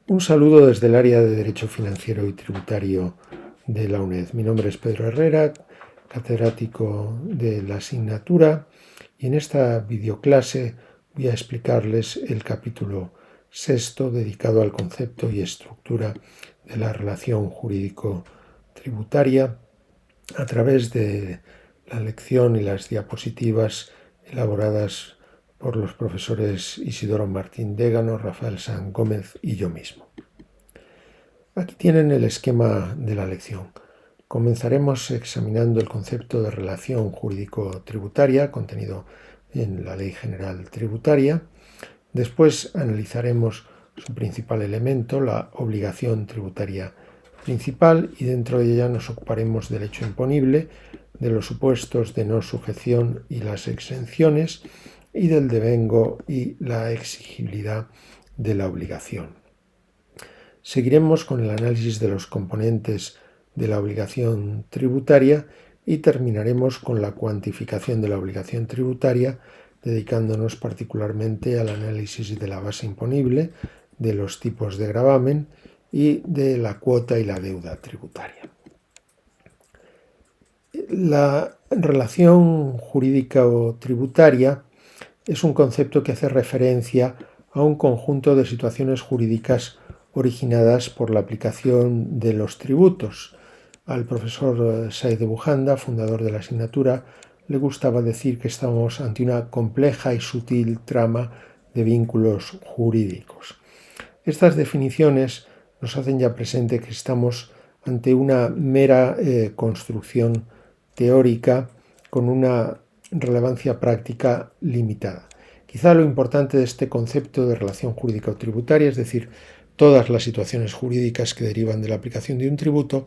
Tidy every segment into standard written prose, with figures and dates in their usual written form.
Un saludo desde el área de Derecho Financiero y Tributario de la UNED. Mi nombre es Pedro Herrera, catedrático de la asignatura, y en esta videoclase voy a explicarles el capítulo sexto dedicado al concepto y estructura de la relación jurídico-tributaria a través de la lección y las diapositivas elaboradas por los profesores Isidoro Martín Dégano, Rafael San Gómez y yo mismo. Aquí tienen el esquema de la lección. Comenzaremos examinando el concepto de relación jurídico-tributaria contenido en la Ley General Tributaria. Después analizaremos su principal elemento, la obligación tributaria principal, y dentro de ella nos ocuparemos del hecho imponible, de los supuestos de no sujeción y las exenciones, y del devengo y la exigibilidad de la obligación. Seguiremos con el análisis de los componentes de la obligación tributaria y terminaremos con la cuantificación de la obligación tributaria, dedicándonos particularmente al análisis de la base imponible, de los tipos de gravamen y de la cuota y la deuda tributaria. La relación jurídica o tributaria es un concepto que hace referencia a un conjunto de situaciones jurídicas originadas por la aplicación de los tributos. Al profesor Said de Bujanda, fundador de la asignatura, le gustaba decir que estamos ante una compleja y sutil trama de vínculos jurídicos. Estas definiciones nos hacen ya presente que estamos ante una mera construcción teórica con una relevancia práctica limitada. Quizá lo importante de este concepto de relación jurídica o tributaria, es decir, todas las situaciones jurídicas que derivan de la aplicación de un tributo,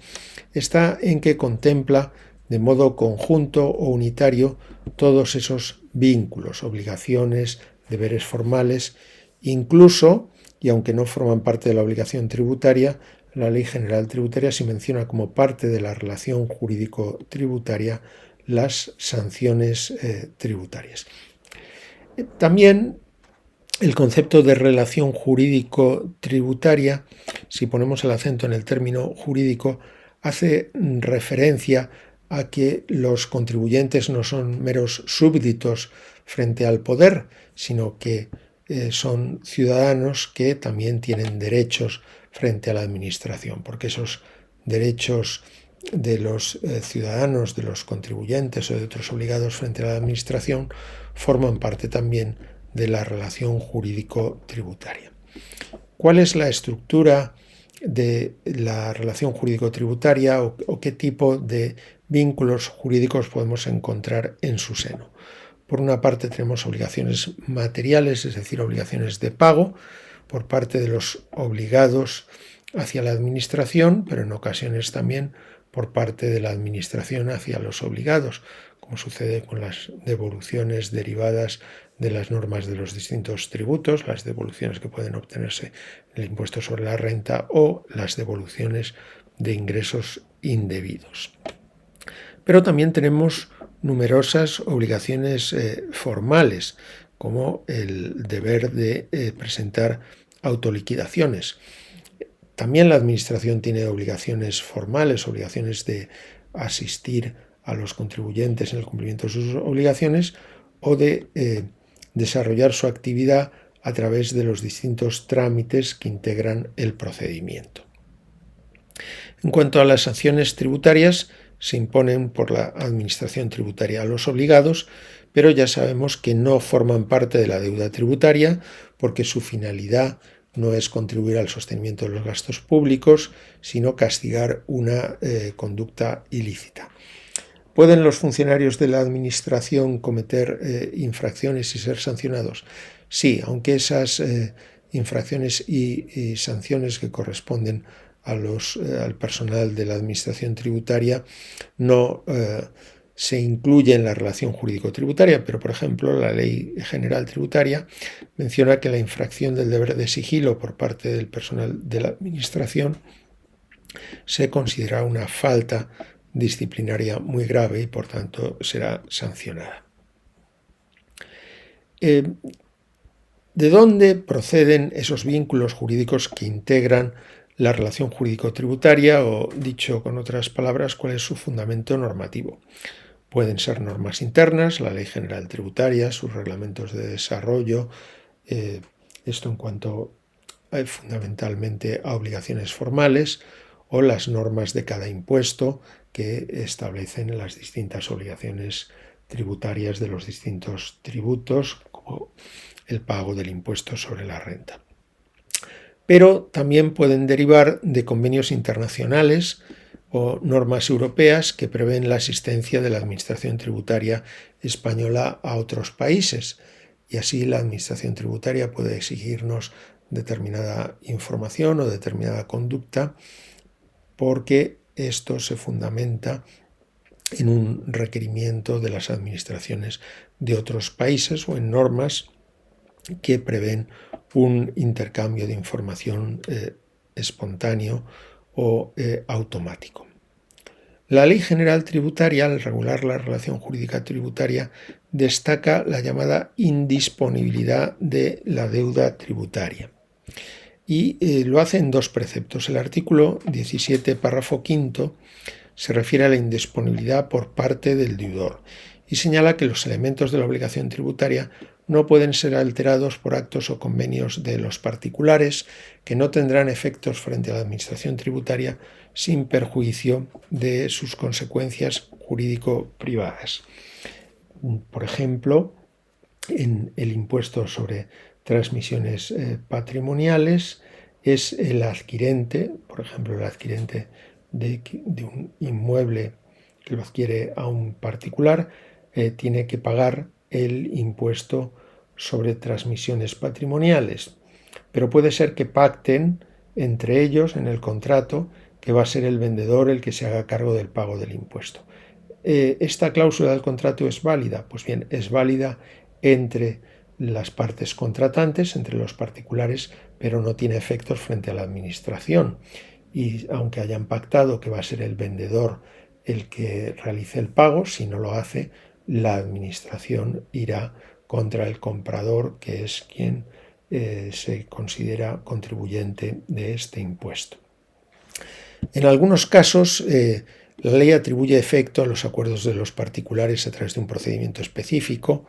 está en que contempla de modo conjunto o unitario todos esos vínculos, obligaciones, deberes formales, incluso, y aunque no forman parte de la obligación tributaria, la Ley General Tributaria sí menciona como parte de la relación jurídico-tributaria las sanciones tributarias. También el concepto de relación jurídico-tributaria, si ponemos el acento en el término jurídico, hace referencia a que los contribuyentes no son meros súbditos frente al poder, sino que son ciudadanos que también tienen derechos frente a la administración, porque esos derechos de los ciudadanos, de los contribuyentes o de otros obligados frente a la administración forman parte también de la relación jurídico-tributaria. ¿Cuál es la estructura de la relación jurídico-tributaria o qué tipo de vínculos jurídicos podemos encontrar en su seno? Por una parte tenemos obligaciones materiales, es decir, obligaciones de pago por parte de los obligados hacia la administración, pero en ocasiones también por parte de la administración hacia los obligados, como sucede con las devoluciones derivadas de las normas de los distintos tributos, las devoluciones que pueden obtenerse en el impuesto sobre la renta o las devoluciones de ingresos indebidos. Pero también tenemos numerosas obligaciones formales, como el deber de presentar autoliquidaciones. También la Administración tiene obligaciones formales, obligaciones de asistir a los contribuyentes en el cumplimiento de sus obligaciones o de desarrollar su actividad a través de los distintos trámites que integran el procedimiento. En cuanto a las sanciones tributarias, se imponen por la Administración tributaria a los obligados, pero ya sabemos que no forman parte de la deuda tributaria porque su finalidad no es contribuir al sostenimiento de los gastos públicos, sino castigar una conducta ilícita. ¿Pueden los funcionarios de la Administración cometer infracciones y ser sancionados? Sí, aunque esas infracciones y sanciones que corresponden al personal de la Administración tributaria no se incluye en la relación jurídico-tributaria, pero por ejemplo la Ley General Tributaria menciona que la infracción del deber de sigilo por parte del personal de la Administración se considera una falta disciplinaria muy grave y por tanto será sancionada. ¿De dónde proceden esos vínculos jurídicos que integran la relación jurídico-tributaria o, dicho con otras palabras, cuál es su fundamento normativo? Pueden ser normas internas, la Ley General Tributaria, sus reglamentos de desarrollo, esto en cuanto fundamentalmente a obligaciones formales, o las normas de cada impuesto que establecen las distintas obligaciones tributarias de los distintos tributos, como el pago del impuesto sobre la renta. Pero también pueden derivar de convenios internacionales o normas europeas que prevén la asistencia de la Administración Tributaria española a otros países, y así la Administración Tributaria puede exigirnos determinada información o determinada conducta porque esto se fundamenta en un requerimiento de las administraciones de otros países o en normas que prevén un intercambio de información espontáneo o automático. La Ley General Tributaria, al regular la relación jurídica tributaria, destaca la llamada indisponibilidad de la deuda tributaria. Y lo hace en dos preceptos. El artículo 17, párrafo quinto, se refiere a la indisponibilidad por parte del deudor y señala que los elementos de la obligación tributaria no pueden ser alterados por actos o convenios de los particulares que no tendrán efectos frente a la Administración tributaria sin perjuicio de sus consecuencias jurídico-privadas. Por ejemplo, en el impuesto sobre transmisiones patrimoniales es el adquirente, por ejemplo, el adquirente de un inmueble que lo adquiere a un particular, tiene que pagar el impuesto sobre transmisiones patrimoniales, pero puede ser que pacten entre ellos en el contrato que va a ser el vendedor el que se haga cargo del pago del impuesto. ¿Esta cláusula del contrato es válida? Pues bien, es válida entre las partes contratantes, entre los particulares, pero no tiene efectos frente a la administración. Y aunque hayan pactado que va a ser el vendedor el que realice el pago, si no lo hace, la administración irá contra el comprador, que es quien se considera contribuyente de este impuesto. En algunos casos, la ley atribuye efecto a los acuerdos de los particulares a través de un procedimiento específico,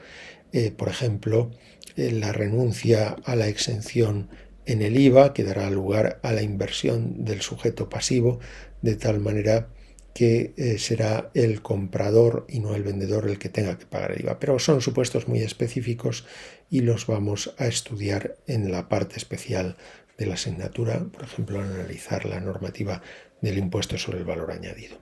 por ejemplo, la renuncia a la exención en el IVA, que dará lugar a la inversión del sujeto pasivo, de tal manera que será el comprador y no el vendedor el que tenga que pagar el IVA. Pero son supuestos muy específicos y los vamos a estudiar en la parte especial de la asignatura, por ejemplo, al analizar la normativa del impuesto sobre el valor añadido.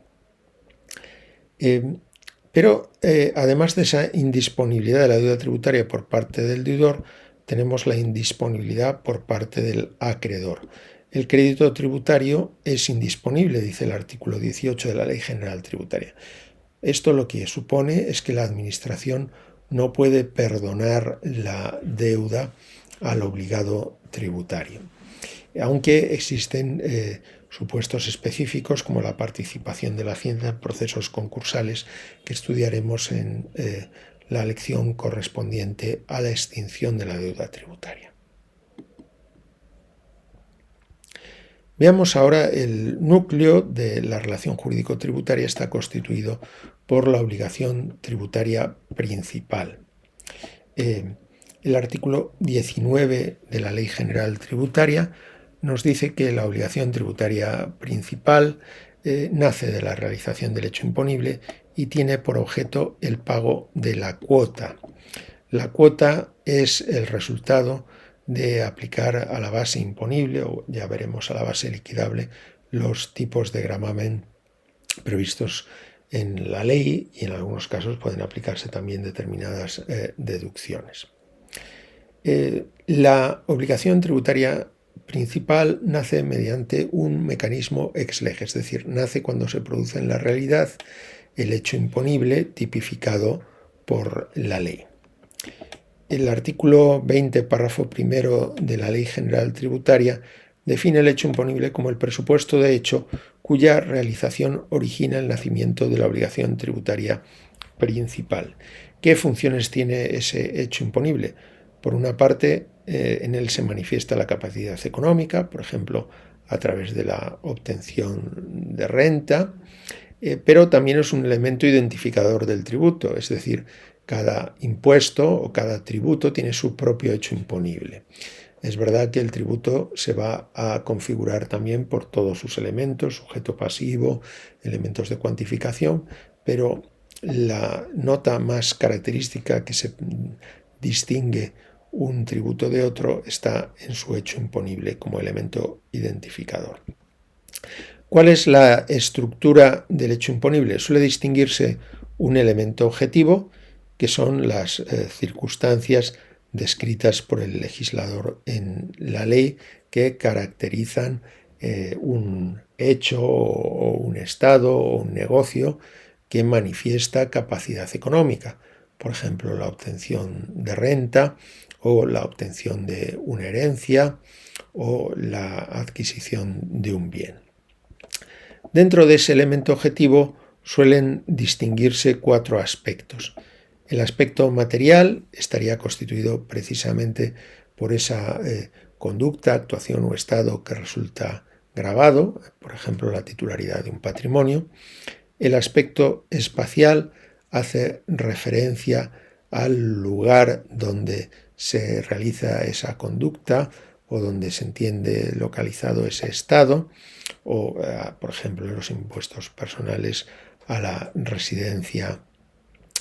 Pero además de esa indisponibilidad de la deuda tributaria por parte del deudor, tenemos la indisponibilidad por parte del acreedor. El crédito tributario es indisponible, dice el artículo 18 de la Ley General Tributaria. Esto lo que supone es que la Administración no puede perdonar la deuda al obligado tributario, aunque existen supuestos específicos como la participación de la Hacienda en procesos concursales que estudiaremos en la lección correspondiente a la extinción de la deuda tributaria. Veamos ahora el núcleo de la relación jurídico-tributaria. Está constituido por la obligación tributaria principal. El artículo 19 de la Ley General Tributaria nos dice que la obligación tributaria principal nace de la realización del hecho imponible y tiene por objeto el pago de la cuota. La cuota es el resultado de aplicar a la base imponible, o ya veremos a la base liquidable, los tipos de gravamen previstos en la ley, y en algunos casos pueden aplicarse también determinadas deducciones. La obligación tributaria principal nace mediante un mecanismo ex lege, es decir, nace cuando se produce en la realidad el hecho imponible tipificado por la ley. El artículo 20, párrafo primero de la Ley General Tributaria define el hecho imponible como el presupuesto de hecho cuya realización origina el nacimiento de la obligación tributaria principal. ¿Qué funciones tiene ese hecho imponible? Por una parte, en él se manifiesta la capacidad económica, por ejemplo, a través de la obtención de renta, pero también es un elemento identificador del tributo, es decir, cada impuesto o cada tributo tiene su propio hecho imponible. Es verdad que el tributo se va a configurar también por todos sus elementos, sujeto pasivo, elementos de cuantificación, pero la nota más característica que se distingue un tributo de otro está en su hecho imponible como elemento identificador. ¿Cuál es la estructura del hecho imponible? Suele distinguirse un elemento objetivo, que son las circunstancias descritas por el legislador en la ley que caracterizan un hecho o un estado o un negocio que manifiesta capacidad económica. Por ejemplo, la obtención de renta o la obtención de una herencia o la adquisición de un bien. Dentro de ese elemento objetivo suelen distinguirse 4 aspectos. El aspecto material estaría constituido precisamente por esa conducta, actuación o estado que resulta gravado, por ejemplo, la titularidad de un patrimonio. El aspecto espacial hace referencia al lugar donde se realiza esa conducta o donde se entiende localizado ese estado, o, por ejemplo, en los impuestos personales a la residencia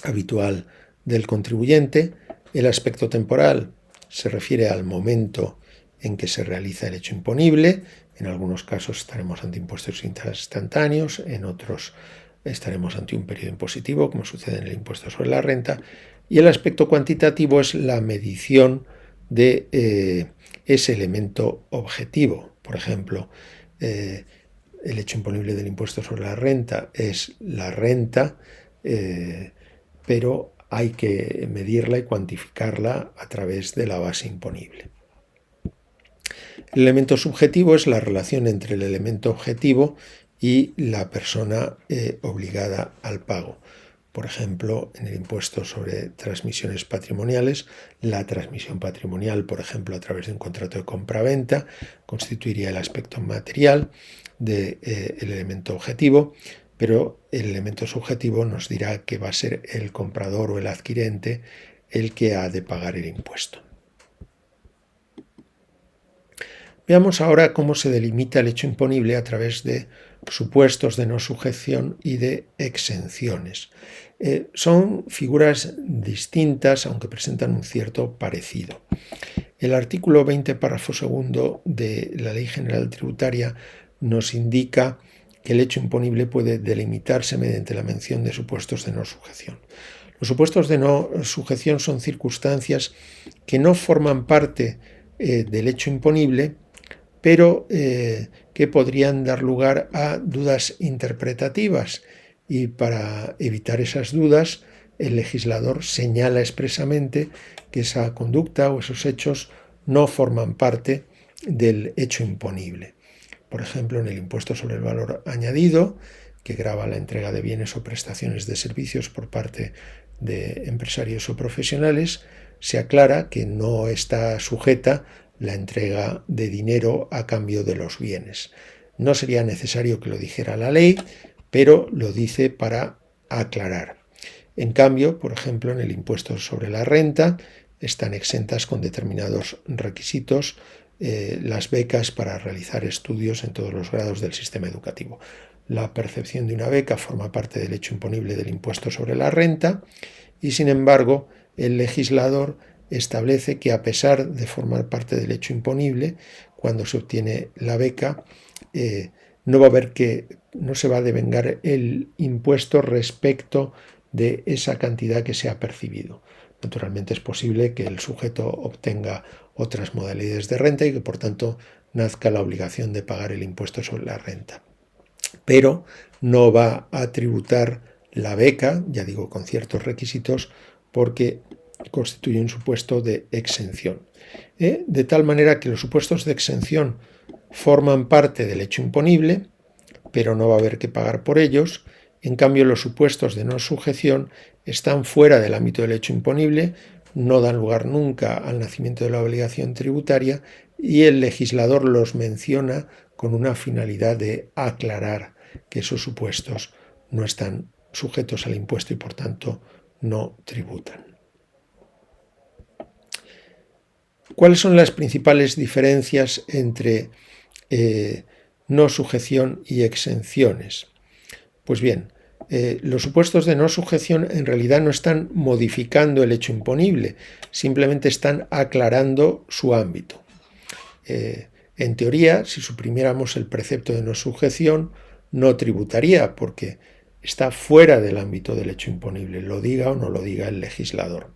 habitual del contribuyente. El aspecto temporal se refiere al momento en que se realiza el hecho imponible. En algunos casos estaremos ante impuestos instantáneos, en otros estaremos ante un periodo impositivo, como sucede en el impuesto sobre la renta. Y el aspecto cuantitativo es la medición de ese elemento objetivo. Por ejemplo, el hecho imponible del impuesto sobre la renta es la renta, pero hay que medirla y cuantificarla a través de la base imponible. El elemento subjetivo es la relación entre el elemento objetivo y la persona obligada al pago. Por ejemplo, en el impuesto sobre transmisiones patrimoniales, la transmisión patrimonial, por ejemplo, a través de un contrato de compra-venta, constituiría el aspecto material del elemento objetivo, pero el elemento subjetivo nos dirá que va a ser el comprador o el adquirente el que ha de pagar el impuesto. Veamos ahora cómo se delimita el hecho imponible a través de supuestos de no sujeción y de exenciones. Son figuras distintas, aunque presentan un cierto parecido. El artículo 20, párrafo segundo de la Ley General Tributaria nos indica que el hecho imponible puede delimitarse mediante la mención de supuestos de no sujeción. Los supuestos de no sujeción son circunstancias que no forman parte del hecho imponible, pero que podrían dar lugar a dudas interpretativas, y para evitar esas dudas el legislador señala expresamente que esa conducta o esos hechos no forman parte del hecho imponible. Por ejemplo, en el impuesto sobre el valor añadido, que grava la entrega de bienes o prestaciones de servicios por parte de empresarios o profesionales, se aclara que no está sujeta la entrega de dinero a cambio de los bienes. No sería necesario que lo dijera la ley, pero lo dice para aclarar. En cambio, por ejemplo, en el impuesto sobre la renta están exentas con determinados requisitos las becas para realizar estudios en todos los grados del sistema educativo. La percepción de una beca forma parte del hecho imponible del impuesto sobre la renta y, sin embargo, el legislador establece que, a pesar de formar parte del hecho imponible, cuando se obtiene la beca, no se va a devengar el impuesto respecto de esa cantidad que se ha percibido. Naturalmente es posible que el sujeto obtenga otras modalidades de renta y que, por tanto, nazca la obligación de pagar el impuesto sobre la renta. Pero no va a tributar la beca, ya digo, con ciertos requisitos, porque constituye un supuesto de exención. De tal manera que los supuestos de exención forman parte del hecho imponible, pero no va a haber que pagar por ellos. En cambio, los supuestos de no sujeción están fuera del ámbito del hecho imponible, no dan lugar nunca al nacimiento de la obligación tributaria y el legislador los menciona con una finalidad de aclarar que esos supuestos no están sujetos al impuesto y por tanto no tributan. ¿Cuáles son las principales diferencias entre no sujeción y exenciones? Pues bien, los supuestos de no sujeción en realidad no están modificando el hecho imponible, simplemente están aclarando su ámbito. En teoría, si suprimiéramos el precepto de no sujeción, no tributaría porque está fuera del ámbito del hecho imponible, lo diga o no lo diga el legislador.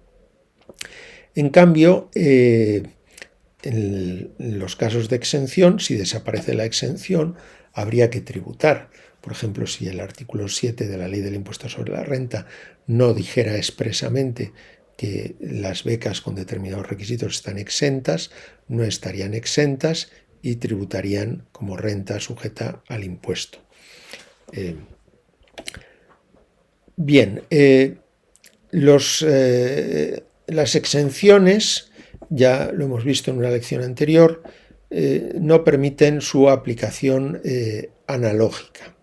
En cambio, en los casos de exención, si desaparece la exención, habría que tributar. Por ejemplo, si el artículo 7 de la Ley del Impuesto sobre la Renta no dijera expresamente que las becas con determinados requisitos están exentas, no estarían exentas y tributarían como renta sujeta al impuesto. Las exenciones, ya lo hemos visto en una lección anterior, no permiten su aplicación analógica.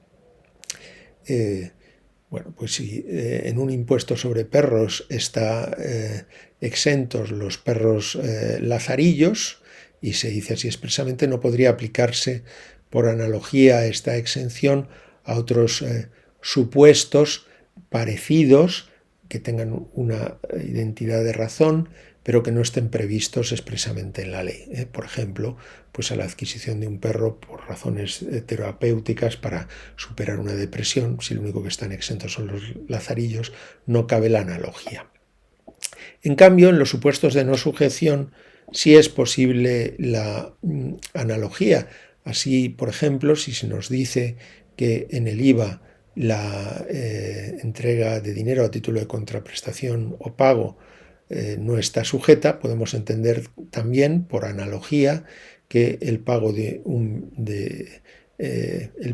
Pues si en un impuesto sobre perros está exentos los perros lazarillos, y se dice así expresamente, no podría aplicarse por analogía esta exención a otros supuestos parecidos que tengan una identidad de razón, pero que no estén previstos expresamente en la ley. Por ejemplo, pues a la adquisición de un perro por razones terapéuticas para superar una depresión, si lo único que están exentos son los lazarillos, no cabe la analogía. En cambio, en los supuestos de no sujeción sí es posible la analogía. Así, por ejemplo, si se nos dice que en el IVA la entrega de dinero a título de contraprestación o pago no está sujeta, podemos entender también, por analogía, que el pago, el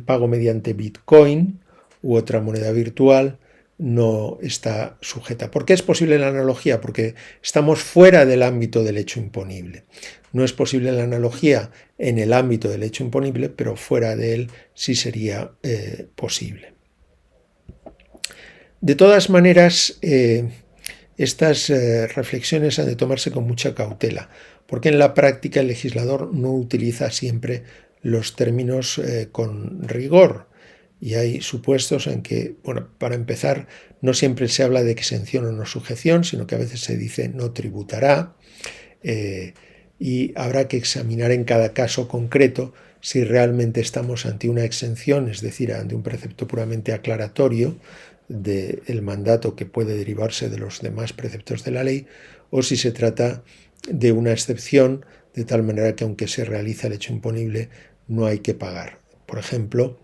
pago mediante Bitcoin u otra moneda virtual no está sujeta. ¿Por qué es posible la analogía? Porque estamos fuera del ámbito del hecho imponible. No es posible la analogía en el ámbito del hecho imponible, pero fuera de él sí sería posible. De todas maneras, estas reflexiones han de tomarse con mucha cautela, porque en la práctica el legislador no utiliza siempre los términos con rigor. Y hay supuestos en que, para empezar, no siempre se habla de exención o no sujeción, sino que a veces se dice no tributará, y habrá que examinar en cada caso concreto si realmente estamos ante una exención, es decir, ante un precepto puramente aclaratorio del mandato que puede derivarse de los demás preceptos de la ley, o si se trata de una excepción, de tal manera que aunque se realiza el hecho imponible, no hay que pagar. Por ejemplo,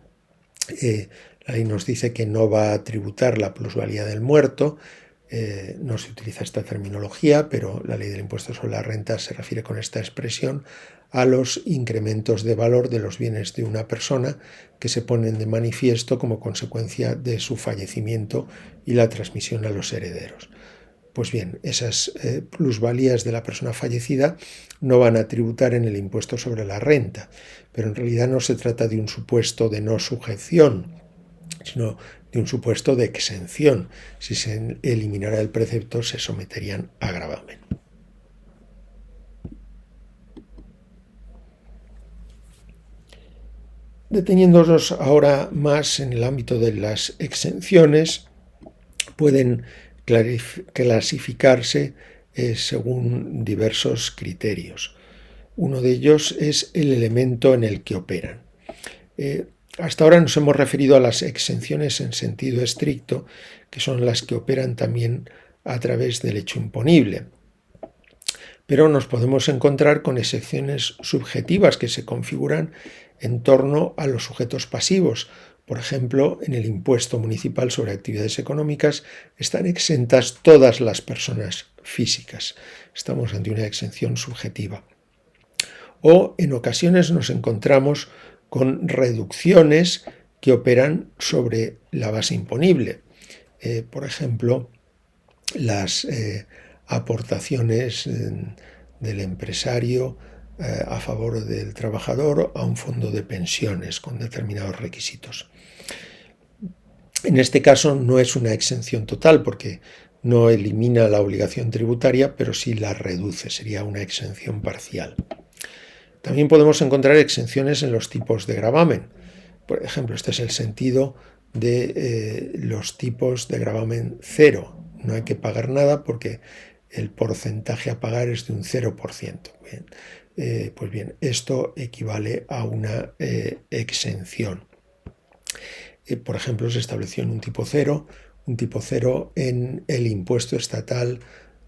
la ley nos dice que no va a tributar la plusvalía del muerto, no se utiliza esta terminología, pero la ley del impuesto sobre la renta se refiere con esta expresión a los incrementos de valor de los bienes de una persona que se ponen de manifiesto como consecuencia de su fallecimiento y la transmisión a los herederos. Pues bien, esas plusvalías de la persona fallecida no van a tributar en el impuesto sobre la renta, pero en realidad no se trata de un supuesto de no sujeción, sino de un supuesto de exención. Si se eliminara el precepto, se someterían a gravamen. Deteniéndonos ahora más en el ámbito de las exenciones, pueden clasificarse según diversos criterios. Uno de ellos es el elemento en el que operan. Hasta ahora nos hemos referido a las exenciones en sentido estricto, que son las que operan también a través del hecho imponible. Pero nos podemos encontrar con exenciones subjetivas que se configuran en torno a los sujetos pasivos. Por ejemplo, en el impuesto municipal sobre actividades económicas están exentas todas las personas físicas. Estamos ante una exención subjetiva. O en ocasiones nos encontramos con reducciones que operan sobre la base imponible. Por ejemplo, las aportaciones del empresario a favor del trabajador a un fondo de pensiones con determinados requisitos. En este caso no es una exención total porque no elimina la obligación tributaria, pero sí la reduce, sería una exención parcial. También podemos encontrar exenciones en los tipos de gravamen. Por ejemplo, este es el sentido de los tipos de gravamen cero. No hay que pagar nada porque el porcentaje a pagar es de un 0%. Bien, pues bien, esto equivale a una exención. Por ejemplo, se estableció un tipo cero en el impuesto estatal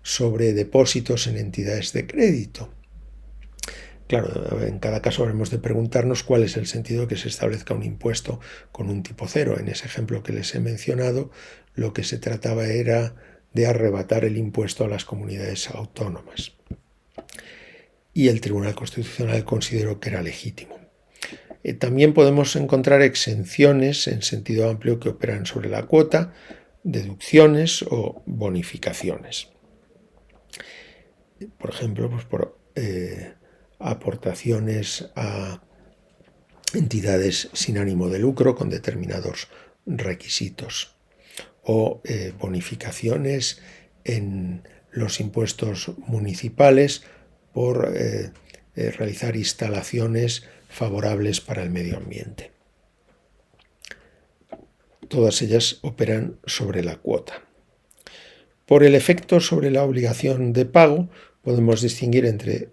sobre depósitos en entidades de crédito. Claro, en cada caso habremos de preguntarnos cuál es el sentido de que se establezca un impuesto con un tipo cero. En ese ejemplo que les he mencionado, lo que se trataba era de arrebatar el impuesto a las comunidades autónomas. Y el Tribunal Constitucional consideró que era legítimo. También podemos encontrar exenciones en sentido amplio que operan sobre la cuota, deducciones o bonificaciones. Por ejemplo, pues por aportaciones a entidades sin ánimo de lucro con determinados requisitos o bonificaciones en los impuestos municipales por realizar instalaciones favorables para el medio ambiente. Todas ellas operan sobre la cuota. Por el efecto sobre la obligación de pago, podemos distinguir entre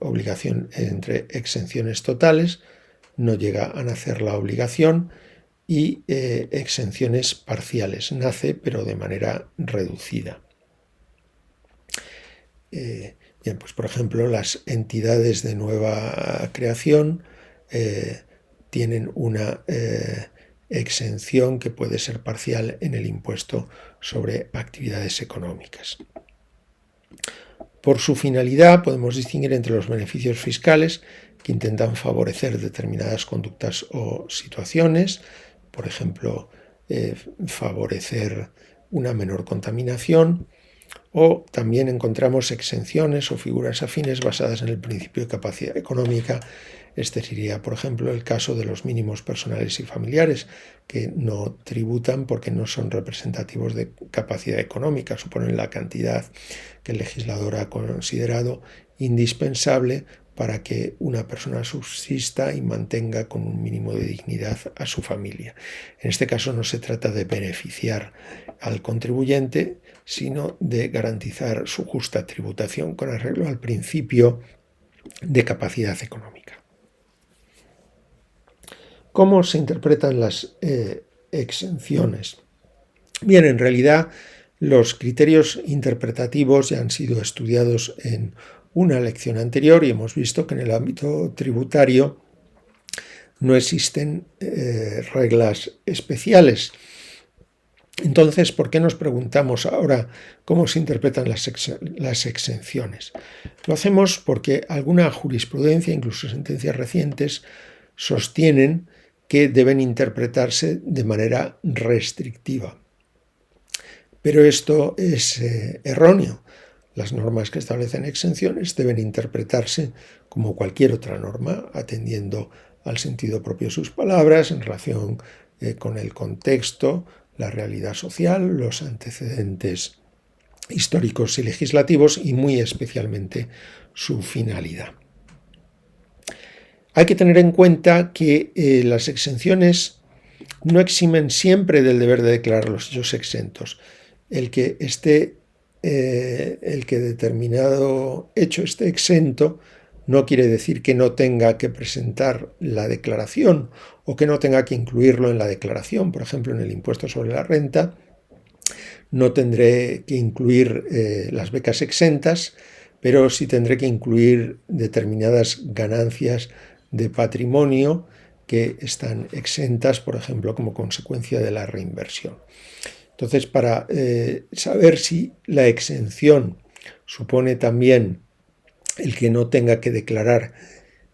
exenciones totales, no llega a nacer la obligación, y exenciones parciales, nace pero de manera reducida. Bien, pues por ejemplo, las entidades de nueva creación tienen una exención que puede ser parcial en el impuesto sobre actividades económicas. Por su finalidad podemos distinguir entre los beneficios fiscales que intentan favorecer determinadas conductas o situaciones, por ejemplo, favorecer una menor contaminación, o también encontramos exenciones o figuras afines basadas en el principio de capacidad económica. Este sería, por ejemplo, el caso de los mínimos personales y familiares, que no tributan porque no son representativos de capacidad económica, suponen la cantidad que el legislador ha considerado indispensable para que una persona subsista y mantenga con un mínimo de dignidad a su familia. En este caso no se trata de beneficiar al contribuyente, sino de garantizar su justa tributación con arreglo al principio de capacidad económica. ¿Cómo se interpretan las exenciones? Bien, en realidad los criterios interpretativos ya han sido estudiados en una lección anterior y hemos visto que en el ámbito tributario no existen reglas especiales. Entonces, ¿por qué nos preguntamos ahora cómo se interpretan las exenciones? Lo hacemos porque alguna jurisprudencia, incluso sentencias recientes, sostienen que deben interpretarse de manera restrictiva. Pero esto es erróneo. Las normas que establecen exenciones deben interpretarse como cualquier otra norma, atendiendo al sentido propio de sus palabras en relación con el contexto, la realidad social, los antecedentes históricos y legislativos y muy especialmente su finalidad. Hay que tener en cuenta que las exenciones no eximen siempre del deber de declarar los hechos exentos. El que determinado hecho esté exento no quiere decir que no tenga que presentar la declaración o que no tenga que incluirlo en la declaración. Por ejemplo, en el impuesto sobre la renta no tendré que incluir las becas exentas, pero sí tendré que incluir determinadas ganancias de patrimonio que están exentas, por ejemplo, como consecuencia de la reinversión. Entonces, para saber si la exención supone también el que no tenga que declarar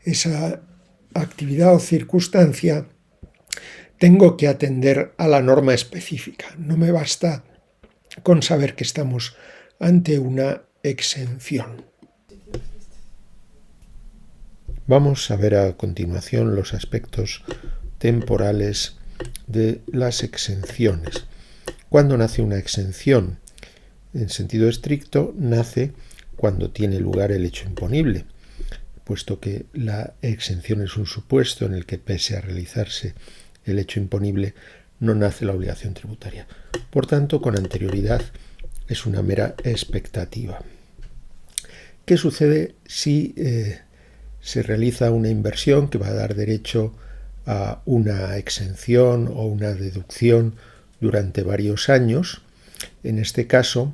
esa actividad o circunstancia, tengo que atender a la norma específica. No me basta con saber que estamos ante una exención. Vamos a ver a continuación los aspectos temporales de las exenciones. ¿Cuándo nace una exención? En sentido estricto, nace cuando tiene lugar el hecho imponible, puesto que la exención es un supuesto en el que, pese a realizarse el hecho imponible, no nace la obligación tributaria. Por tanto, con anterioridad es una mera expectativa. ¿Qué sucede si se realiza una inversión que va a dar derecho a una exención o una deducción durante varios años? En este caso,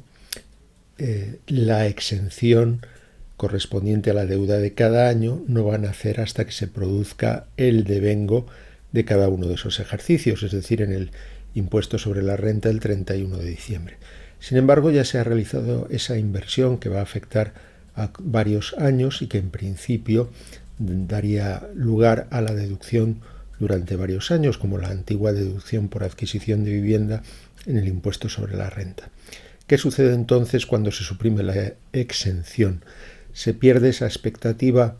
la exención correspondiente a la deuda de cada año no va a nacer hasta que se produzca el devengo de cada uno de esos ejercicios, es decir, en el impuesto sobre la renta el 31 de diciembre. Sin embargo, ya se ha realizado esa inversión que va a afectar a varios años y que en principio daría lugar a la deducción durante varios años, como la antigua deducción por adquisición de vivienda en el impuesto sobre la renta. ¿Qué sucede entonces cuando se suprime la exención? ¿Se pierde esa expectativa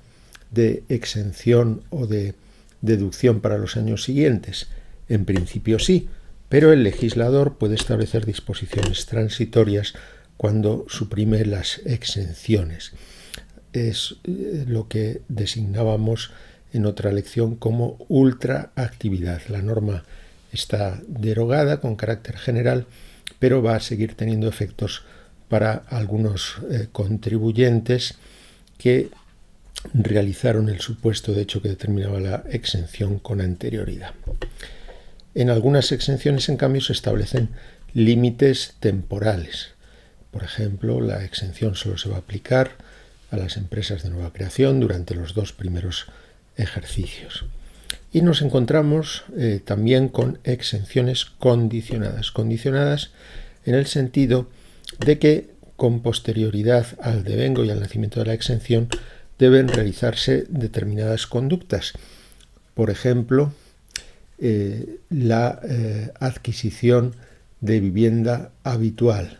de exención o de deducción para los años siguientes? En principio sí, pero el legislador puede establecer disposiciones transitorias cuando suprime las exenciones. Es lo que designábamos en otra lección como ultraactividad. La norma está derogada con carácter general, pero va a seguir teniendo efectos para algunos contribuyentes que realizaron el supuesto de hecho que determinaba la exención con anterioridad. En algunas exenciones, en cambio, se establecen límites temporales. Por ejemplo, la exención solo se va a aplicar a las empresas de nueva creación durante los 2 primeros ejercicios. Y nos encontramos también con exenciones condicionadas. Condicionadas en el sentido de que con posterioridad al devengo y al nacimiento de la exención deben realizarse determinadas conductas. Por ejemplo, la adquisición de vivienda habitual.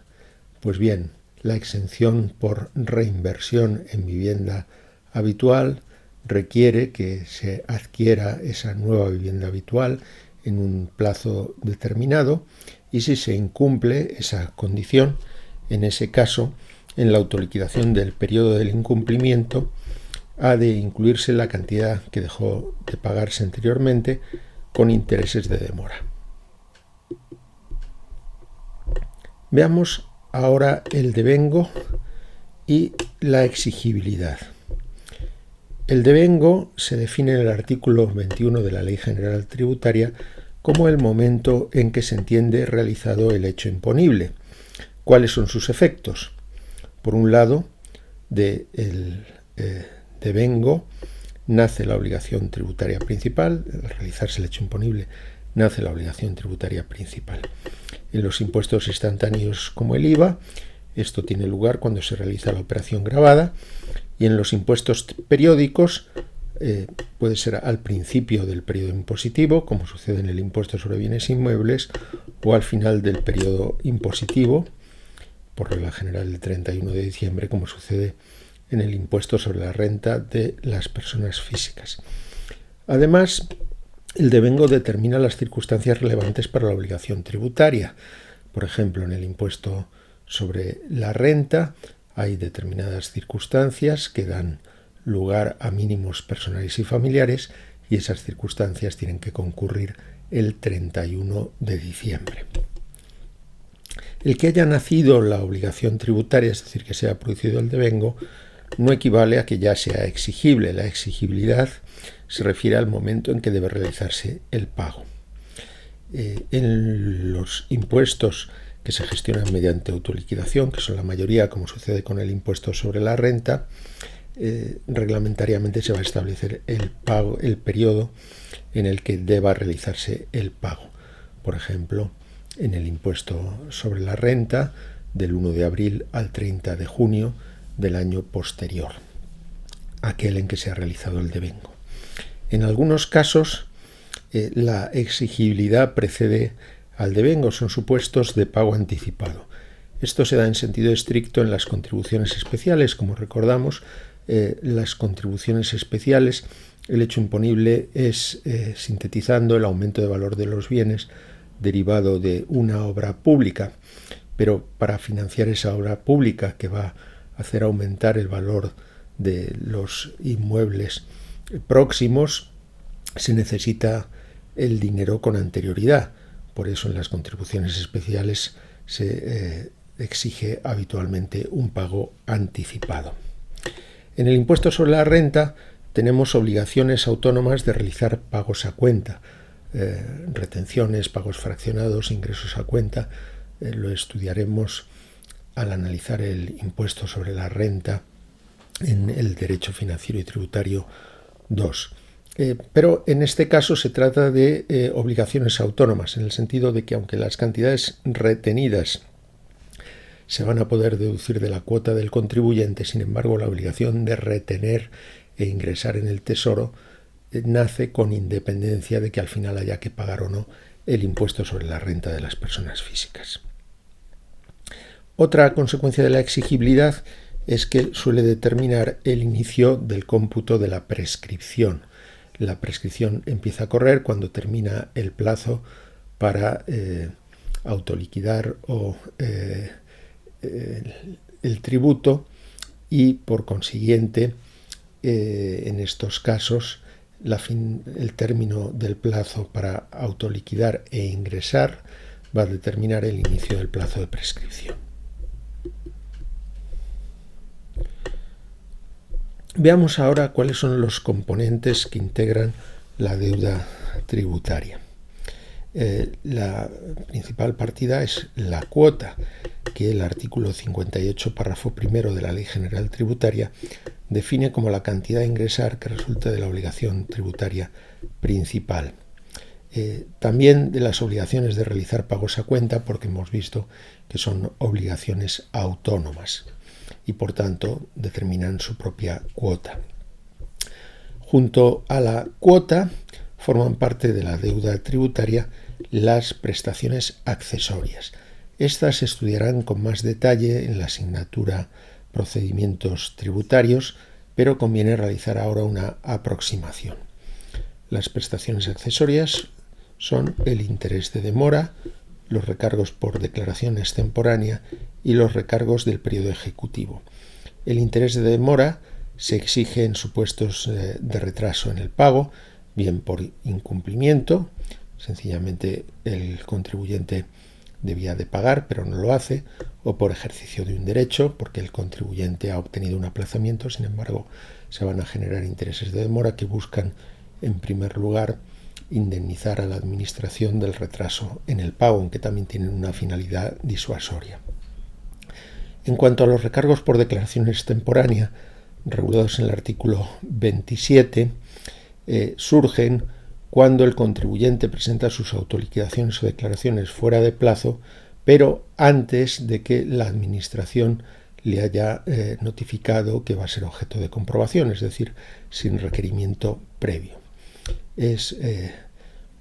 Pues bien, la exención por reinversión en vivienda habitual requiere que se adquiera esa nueva vivienda habitual en un plazo determinado y si se incumple esa condición, en ese caso, en la autoliquidación del periodo del incumplimiento ha de incluirse la cantidad que dejó de pagarse anteriormente con intereses de demora. Veamos ahora el devengo y la exigibilidad. El devengo se define en el artículo 21 de la Ley General Tributaria como el momento en que se entiende realizado el hecho imponible. ¿Cuáles son sus efectos? Por un lado, del devengo nace la obligación tributaria principal, al realizarse el hecho imponible nace la obligación tributaria principal. En los impuestos instantáneos como el IVA, esto tiene lugar cuando se realiza la operación gravada, y en los impuestos periódicos puede ser al principio del periodo impositivo, como sucede en el impuesto sobre bienes inmuebles, o al final del periodo impositivo, por regla general el 31 de diciembre, como sucede en el impuesto sobre la renta de las personas físicas. Además, el devengo determina las circunstancias relevantes para la obligación tributaria. Por ejemplo, en el impuesto sobre la renta hay determinadas circunstancias que dan lugar a mínimos personales y familiares y esas circunstancias tienen que concurrir el 31 de diciembre. El que haya nacido la obligación tributaria, es decir, que se haya producido el devengo, no equivale a que ya sea exigible. La exigibilidad se refiere al momento en que debe realizarse el pago. En los impuestos que se gestionan mediante autoliquidación, que son la mayoría, como sucede con el impuesto sobre la renta, reglamentariamente se va a establecer el periodo en el que deba realizarse el pago. Por ejemplo, en el impuesto sobre la renta, del 1 de abril al 30 de junio del año posterior, aquel en que se ha realizado el devengo. En algunos casos, la exigibilidad precede al devengo, son supuestos de pago anticipado. Esto se da en sentido estricto en las contribuciones especiales. Como recordamos, las contribuciones especiales, el hecho imponible es, sintetizando, el aumento de valor de los bienes derivado de una obra pública. Pero para financiar esa obra pública que va a hacer aumentar el valor de los inmuebles próximos, se necesita el dinero con anterioridad. Por eso en las contribuciones especiales se exige habitualmente un pago anticipado. En el impuesto sobre la renta tenemos obligaciones autónomas de realizar pagos a cuenta, retenciones, pagos fraccionados, ingresos a cuenta. Lo estudiaremos al analizar el impuesto sobre la renta en el Derecho Financiero y Tributario 2. Pero en este caso se trata de obligaciones autónomas, en el sentido de que aunque las cantidades retenidas se van a poder deducir de la cuota del contribuyente, sin embargo la obligación de retener e ingresar en el tesoro nace con independencia de que al final haya que pagar o no el impuesto sobre la renta de las personas físicas. Otra consecuencia de la exigibilidad es que suele determinar el inicio del cómputo de la prescripción. La prescripción empieza a correr cuando termina el plazo para autoliquidar o el tributo, y por consiguiente en estos casos el término del plazo para autoliquidar e ingresar va a determinar el inicio del plazo de prescripción. Veamos ahora cuáles son los componentes que integran la deuda tributaria. La principal partida es la cuota, que el artículo 58, párrafo primero de la Ley General Tributaria define como la cantidad a ingresar que resulta de la obligación tributaria principal. También de las obligaciones de realizar pagos a cuenta, porque hemos visto que son obligaciones autónomas y por tanto determinan su propia cuota. Junto a la cuota forman parte de la deuda tributaria las prestaciones accesorias. Estas se estudiarán con más detalle en la asignatura Procedimientos Tributarios, pero conviene realizar ahora una aproximación. Las prestaciones accesorias son el interés de demora, los recargos por declaración extemporánea y los recargos del periodo ejecutivo. El interés de demora se exige en supuestos de retraso en el pago, bien por incumplimiento, sencillamente el contribuyente debía de pagar pero no lo hace, o por ejercicio de un derecho, porque el contribuyente ha obtenido un aplazamiento, sin embargo se van a generar intereses de demora que buscan en primer lugar indemnizar a la administración del retraso en el pago, aunque también tienen una finalidad disuasoria. En cuanto a los recargos por declaración extemporánea, regulados en el artículo 27, surgen cuando el contribuyente presenta sus autoliquidaciones o declaraciones fuera de plazo, pero antes de que la administración le haya notificado que va a ser objeto de comprobación, es decir, sin requerimiento previo. Es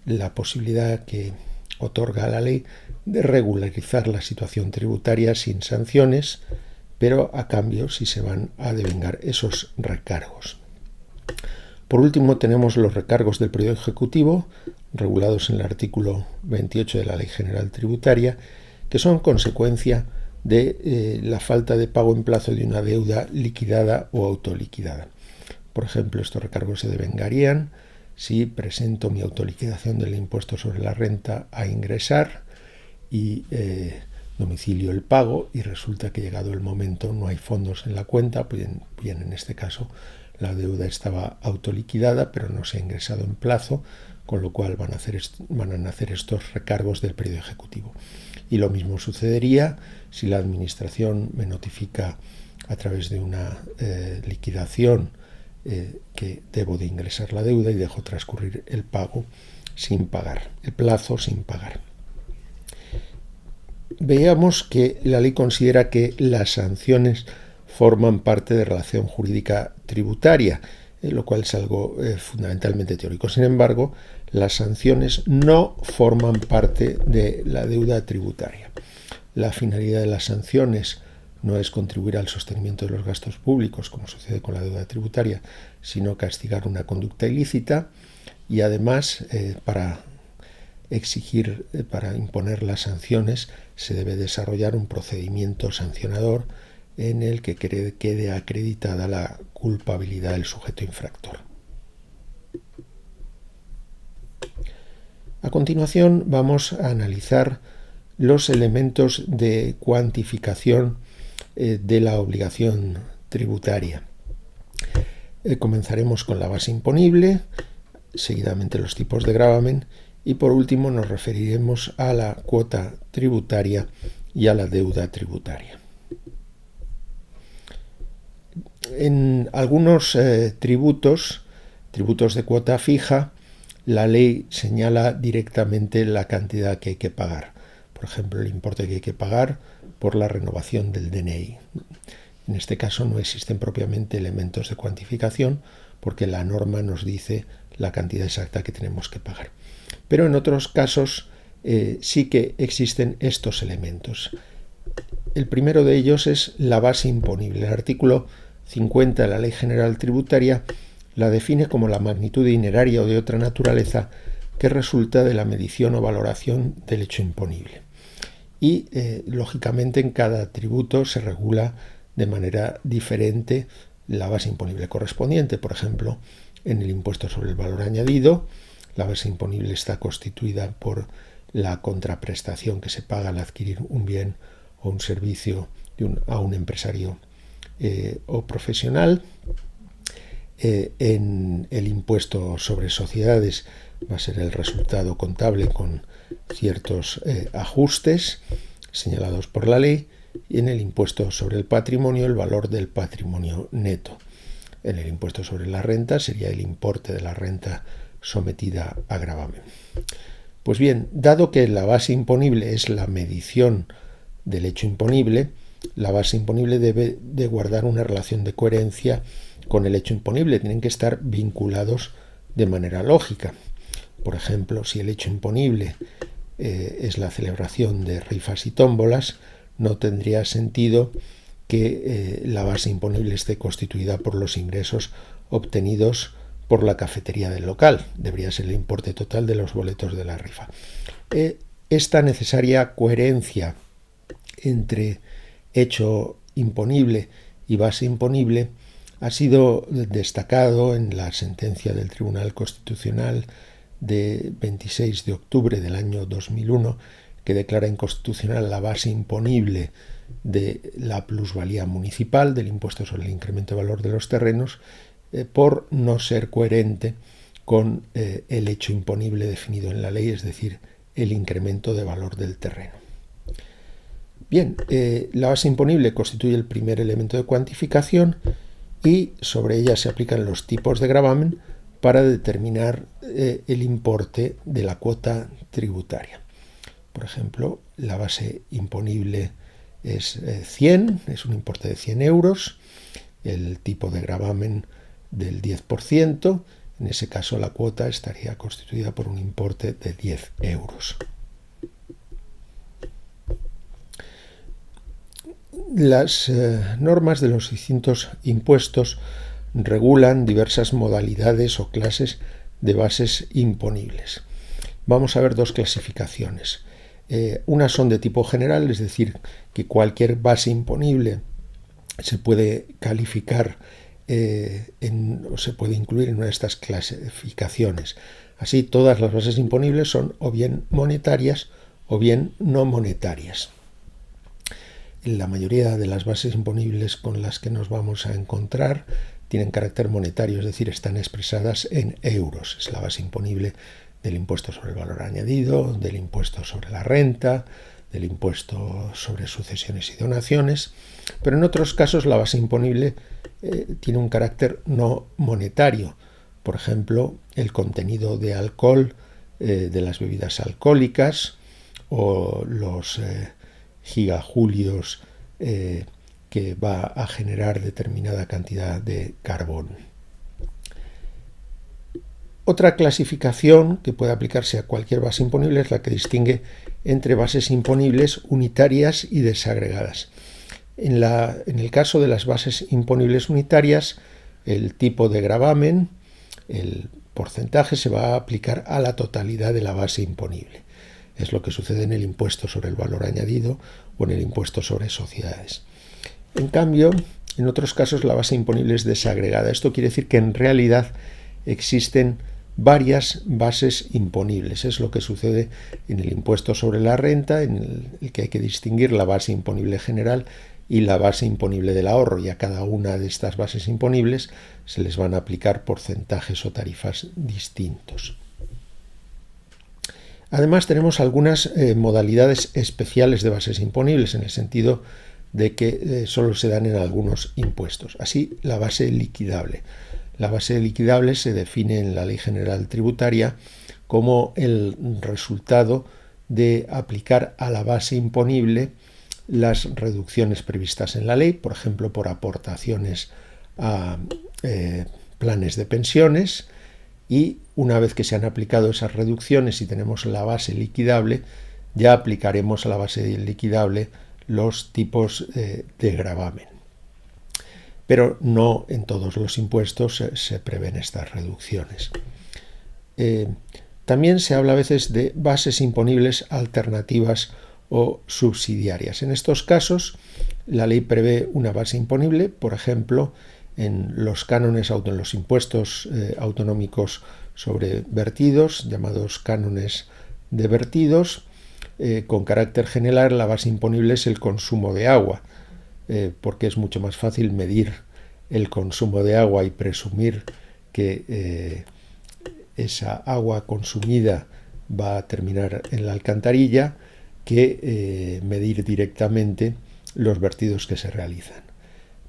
la posibilidad que otorga la ley de regularizar la situación tributaria sin sanciones, pero a cambio si se van a devengar esos recargos. Por último, tenemos los recargos del periodo ejecutivo, regulados en el artículo 28 de la Ley General Tributaria, que son consecuencia de la falta de pago en plazo de una deuda liquidada o autoliquidada. Por ejemplo, estos recargos se devengarían si presento mi autoliquidación del impuesto sobre la renta a ingresar y domicilio el pago, y resulta que llegado el momento no hay fondos en la cuenta, bien en este caso la deuda estaba autoliquidada pero no se ha ingresado en plazo, con lo cual van a nacer estos recargos del periodo ejecutivo. Y lo mismo sucedería si la administración me notifica a través de una liquidación que debo de ingresar la deuda y dejo transcurrir el pago sin pagar, el plazo sin pagar. Veamos que la ley considera que las sanciones forman parte de relación jurídica tributaria, lo cual es algo fundamentalmente teórico. Sin embargo, las sanciones no forman parte de la deuda tributaria. la finalidad de las sanciones no es contribuir al sostenimiento de los gastos públicos, como sucede con la deuda tributaria, sino castigar una conducta ilícita, y además para imponer las sanciones se debe desarrollar un procedimiento sancionador en el que quede acreditada la culpabilidad del sujeto infractor. A continuación vamos a analizar los elementos de cuantificación de la obligación tributaria. Comenzaremos con la base imponible, seguidamente los tipos de gravamen y por último nos referiremos a la cuota tributaria y a la deuda tributaria. En algunos tributos de cuota fija, la ley señala directamente la cantidad que hay que pagar. Por ejemplo, el importe que hay que pagar por la renovación del DNI. En este caso no existen propiamente elementos de cuantificación porque la norma nos dice la cantidad exacta que tenemos que pagar. Pero en otros casos sí que existen estos elementos. El primero de ellos es la base imponible. El artículo 50 de la Ley General Tributaria la define como la magnitud dineraria o de otra naturaleza que resulta de la medición o valoración del hecho imponible. Y, lógicamente, en cada tributo se regula de manera diferente la base imponible correspondiente. Por ejemplo, en el impuesto sobre el valor añadido, la base imponible está constituida por la contraprestación que se paga al adquirir un bien o un servicio a un empresario o profesional. En el impuesto sobre sociedades va a ser el resultado contable con ciertos ajustes señalados por la ley, y en el impuesto sobre el patrimonio el valor del patrimonio neto. En el impuesto sobre la renta sería el importe de la renta sometida a gravamen. Pues bien, dado que la base imponible es la medición del hecho imponible, la base imponible debe de guardar una relación de coherencia con el hecho imponible. Tienen que estar vinculados de manera lógica. Por ejemplo, si el hecho imponible es la celebración de rifas y tómbolas, no tendría sentido que la base imponible esté constituida por los ingresos obtenidos por la cafetería del local. Debería ser el importe total de los boletos de la rifa. Esta necesaria coherencia entre hecho imponible y base imponible ha sido destacado en la sentencia del Tribunal Constitucional de 26 de octubre del año 2001, que declara inconstitucional la base imponible de la plusvalía municipal del impuesto sobre el incremento de valor de los terrenos por no ser coherente con el hecho imponible definido en la ley, es decir, el incremento de valor del terreno. Bien, la base imponible constituye el primer elemento de cuantificación y sobre ella se aplican los tipos de gravamen para determinar el importe de la cuota tributaria. Por ejemplo, la base imponible es 100, es un importe de 100 euros, el tipo de gravamen del 10%, en ese caso la cuota estaría constituida por un importe de 10 euros. Las normas de los distintos impuestos regulan diversas modalidades o clases de bases imponibles. Vamos a ver dos clasificaciones. Unas son de tipo general, es decir, que cualquier base imponible se puede calificar o se puede incluir en una de estas clasificaciones. Así, todas las bases imponibles son o bien monetarias o bien no monetarias. La mayoría de las bases imponibles con las que nos vamos a encontrar tienen carácter monetario, es decir, están expresadas en euros. Es la base imponible del impuesto sobre el valor añadido, del impuesto sobre la renta, del impuesto sobre sucesiones y donaciones, pero en otros casos la base imponible tiene un carácter no monetario. Por ejemplo, el contenido de alcohol de las bebidas alcohólicas o los gigajulios que va a generar determinada cantidad de carbón. Otra clasificación que puede aplicarse a cualquier base imponible es la que distingue entre bases imponibles unitarias y desagregadas. En el caso de las bases imponibles unitarias, el tipo de gravamen, el porcentaje, se va a aplicar a la totalidad de la base imponible. Es lo que sucede en el impuesto sobre el valor añadido o en el impuesto sobre sociedades. En cambio, en otros casos la base imponible es desagregada. Esto quiere decir que en realidad existen varias bases imponibles. Es lo que sucede en el impuesto sobre la renta, en el que hay que distinguir la base imponible general y la base imponible del ahorro, y a cada una de estas bases imponibles se les van a aplicar porcentajes o tarifas distintos. Además, tenemos algunas modalidades especiales de bases imponibles, en el sentido de que solo se dan en algunos impuestos. Así, la base liquidable. La base liquidable se define en la Ley General Tributaria como el resultado de aplicar a la base imponible las reducciones previstas en la ley, por ejemplo, por aportaciones a planes de pensiones, y una vez que se han aplicado esas reducciones y tenemos la base liquidable, ya aplicaremos a la base liquidable los tipos de gravamen. Pero no en todos los impuestos se prevén estas reducciones. También se habla a veces de bases imponibles alternativas o subsidiarias. En estos casos, la ley prevé una base imponible, por ejemplo, en los cánones, en los impuestos autonómicos sobre vertidos, llamados cánones de vertidos. Con carácter general, la base imponible es el consumo de agua, porque es mucho más fácil medir el consumo de agua y presumir que esa agua consumida va a terminar en la alcantarilla que medir directamente los vertidos que se realizan.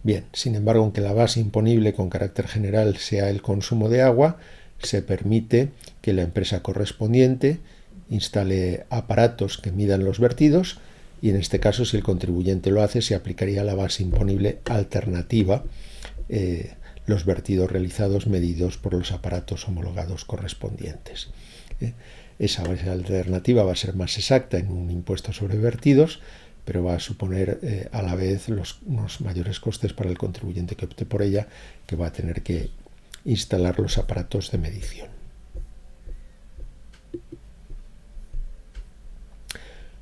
Bien, sin embargo, aunque la base imponible con carácter general sea el consumo de agua, se permite que la empresa correspondiente instale aparatos que midan los vertidos, y en este caso, si el contribuyente lo hace, se aplicaría la base imponible alternativa, los vertidos realizados medidos por los aparatos homologados correspondientes. Esa base alternativa va a ser más exacta en un impuesto sobre vertidos, pero va a suponer a la vez unos mayores costes para el contribuyente que opte por ella, que va a tener que instalar los aparatos de medición.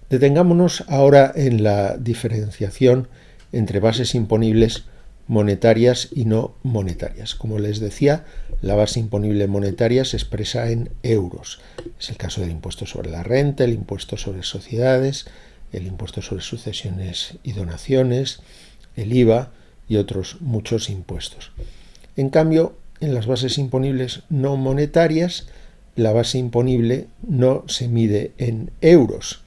Detengámonos ahora en la diferenciación entre bases imponibles monetarias y no monetarias. Como les decía, la base imponible monetaria se expresa en euros. Es el caso del impuesto sobre la renta, el impuesto sobre sociedades, el impuesto sobre sucesiones y donaciones, el IVA y otros muchos impuestos. En cambio, en las bases imponibles no monetarias, la base imponible no se mide en euros.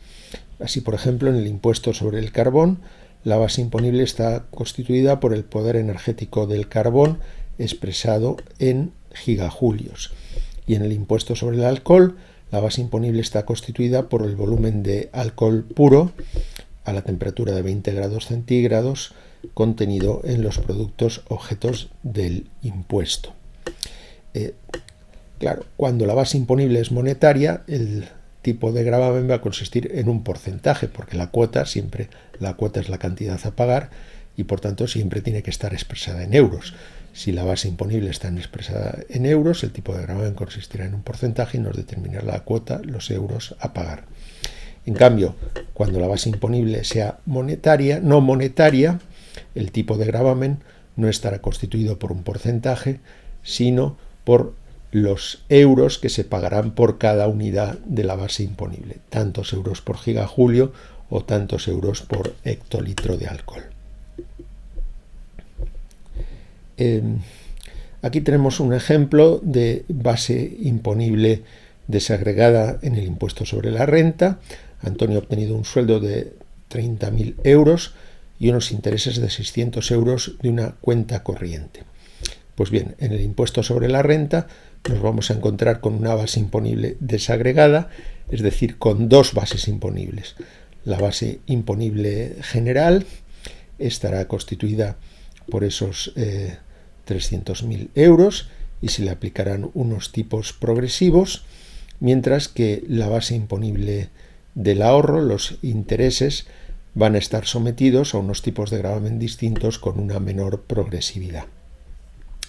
Así, por ejemplo, en el impuesto sobre el carbón, la base imponible está constituida por el poder energético del carbón expresado en gigajulios. Y en el impuesto sobre el alcohol, la base imponible está constituida por el volumen de alcohol puro a la temperatura de 20 grados centígrados contenido en los productos objetos del impuesto. Claro, cuando la base imponible es monetaria, el tipo de gravamen va a consistir en un porcentaje, porque la cuota es la cantidad a pagar y por tanto siempre tiene que estar expresada en euros. Si la base imponible está expresada en euros, el tipo de gravamen consistirá en un porcentaje y nos determinará la cuota, los euros a pagar. En cambio, cuando la base imponible sea monetaria, no monetaria, el tipo de gravamen no estará constituido por un porcentaje, sino por los euros que se pagarán por cada unidad de la base imponible, tantos euros por gigajulio o tantos euros por hectolitro de alcohol. Aquí tenemos un ejemplo de base imponible desagregada en el impuesto sobre la renta. Antonio ha obtenido un sueldo de 30.000 euros y unos intereses de 600 euros de una cuenta corriente. Pues bien, en el impuesto sobre la renta nos vamos a encontrar con una base imponible desagregada, es decir, con dos bases imponibles. La base imponible general estará constituida por esos 300.000 euros y se le aplicarán unos tipos progresivos, mientras que la base imponible del ahorro, los intereses van a estar sometidos a unos tipos de gravamen distintos con una menor progresividad.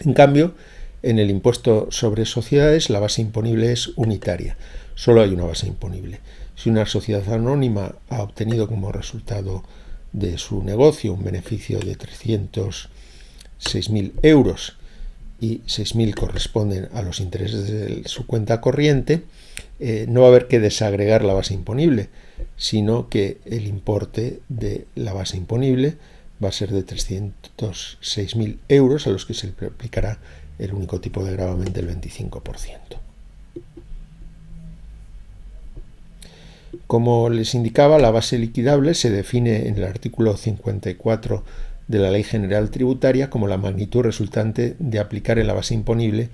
En cambio, en el impuesto sobre sociedades la base imponible es unitaria, solo hay una base imponible. Si una sociedad anónima ha obtenido como resultado de su negocio un beneficio de 306.000 euros y 6.000 corresponden a los intereses de su cuenta corriente, no va a haber que desagregar la base imponible, sino que el importe de la base imponible va a ser de 306.000 euros a los que se le aplicará el único tipo de gravamen del 25%. Como les indicaba, la base liquidable se define en el artículo 54 de la Ley General Tributaria como la magnitud resultante de aplicar en la base imponible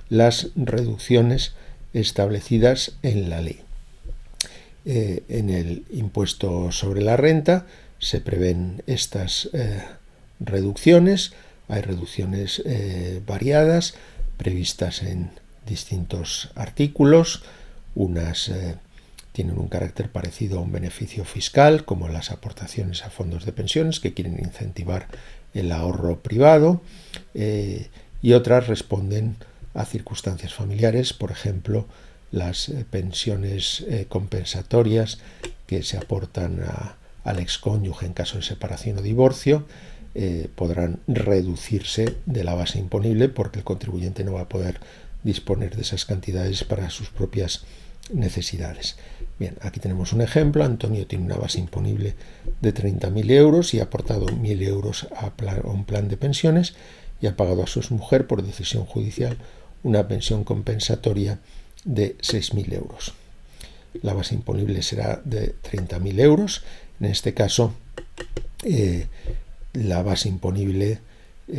las reducciones establecidas en la ley. En el impuesto sobre la renta se prevén estas reducciones. Hay reducciones variadas previstas en distintos artículos. Unas tienen un carácter parecido a un beneficio fiscal, como las aportaciones a fondos de pensiones que quieren incentivar el ahorro privado, y otras responden a circunstancias familiares, por ejemplo, las pensiones compensatorias que se aportan al excónyuge en caso de separación o divorcio, podrán reducirse de la base imponible porque el contribuyente no va a poder disponer de esas cantidades para sus propias necesidades. Bien, aquí tenemos un ejemplo. Antonio tiene una base imponible de 30.000 euros y ha aportado 1.000 euros a un plan de pensiones y ha pagado a su mujer por decisión judicial una pensión compensatoria de 6.000 euros. La base imponible será de 30.000 euros. En este caso, la base imponible,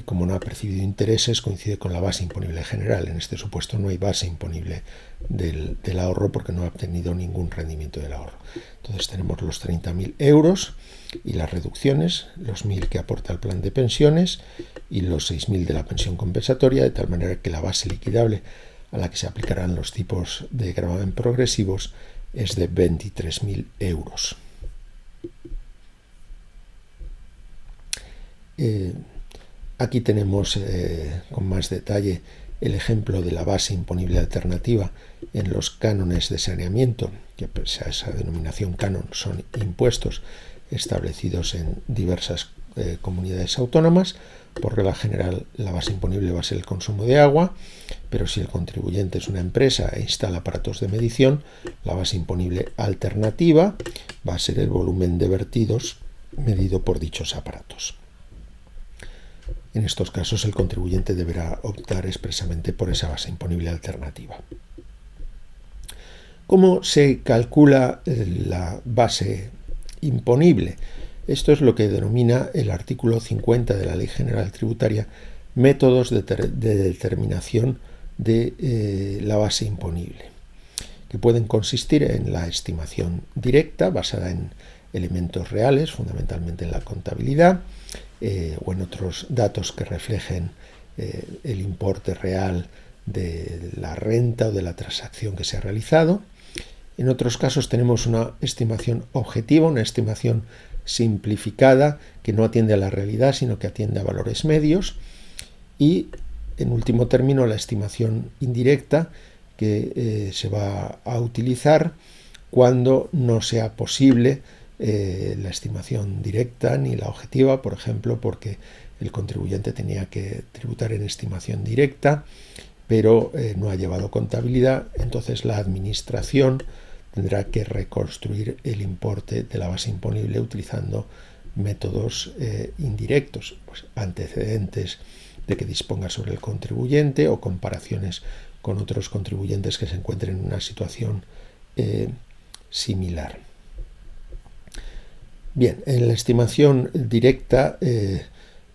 como no ha percibido intereses, coincide con la base imponible general. En este supuesto no hay base imponible del ahorro porque no ha obtenido ningún rendimiento del ahorro. Entonces tenemos los 30.000 euros y las reducciones, los 1.000 que aporta el plan de pensiones y los 6.000 de la pensión compensatoria, de tal manera que la base liquidable a la que se aplicarán los tipos de gravamen progresivos es de 23.000 euros. Aquí tenemos con más detalle el ejemplo de la base imponible alternativa en los cánones de saneamiento, que pese a esa denominación canon son impuestos establecidos en diversas comunidades autónomas. Por regla general, la base imponible va a ser el consumo de agua, pero si el contribuyente es una empresa e instala aparatos de medición, la base imponible alternativa va a ser el volumen de vertidos medido por dichos aparatos. En estos casos, el contribuyente deberá optar expresamente por esa base imponible alternativa. ¿Cómo se calcula la base imponible? Esto es lo que denomina el artículo 50 de la Ley General Tributaria, métodos de determinación de la base imponible, que pueden consistir en la estimación directa, basada en elementos reales, fundamentalmente en la contabilidad, o en otros datos que reflejen el importe real de la renta o de la transacción que se ha realizado. En otros casos tenemos una estimación objetiva, una estimación simplificada que no atiende a la realidad, sino que atiende a valores medios. Y, en último término, la estimación indirecta, que se va a utilizar cuando no sea posible la estimación directa ni la objetiva, por ejemplo, porque el contribuyente tenía que tributar en estimación directa, pero no ha llevado contabilidad. Entonces la administración tendrá que reconstruir el importe de la base imponible utilizando métodos indirectos, pues antecedentes de que disponga sobre el contribuyente o comparaciones con otros contribuyentes que se encuentren en una situación similar. Bien, en la estimación directa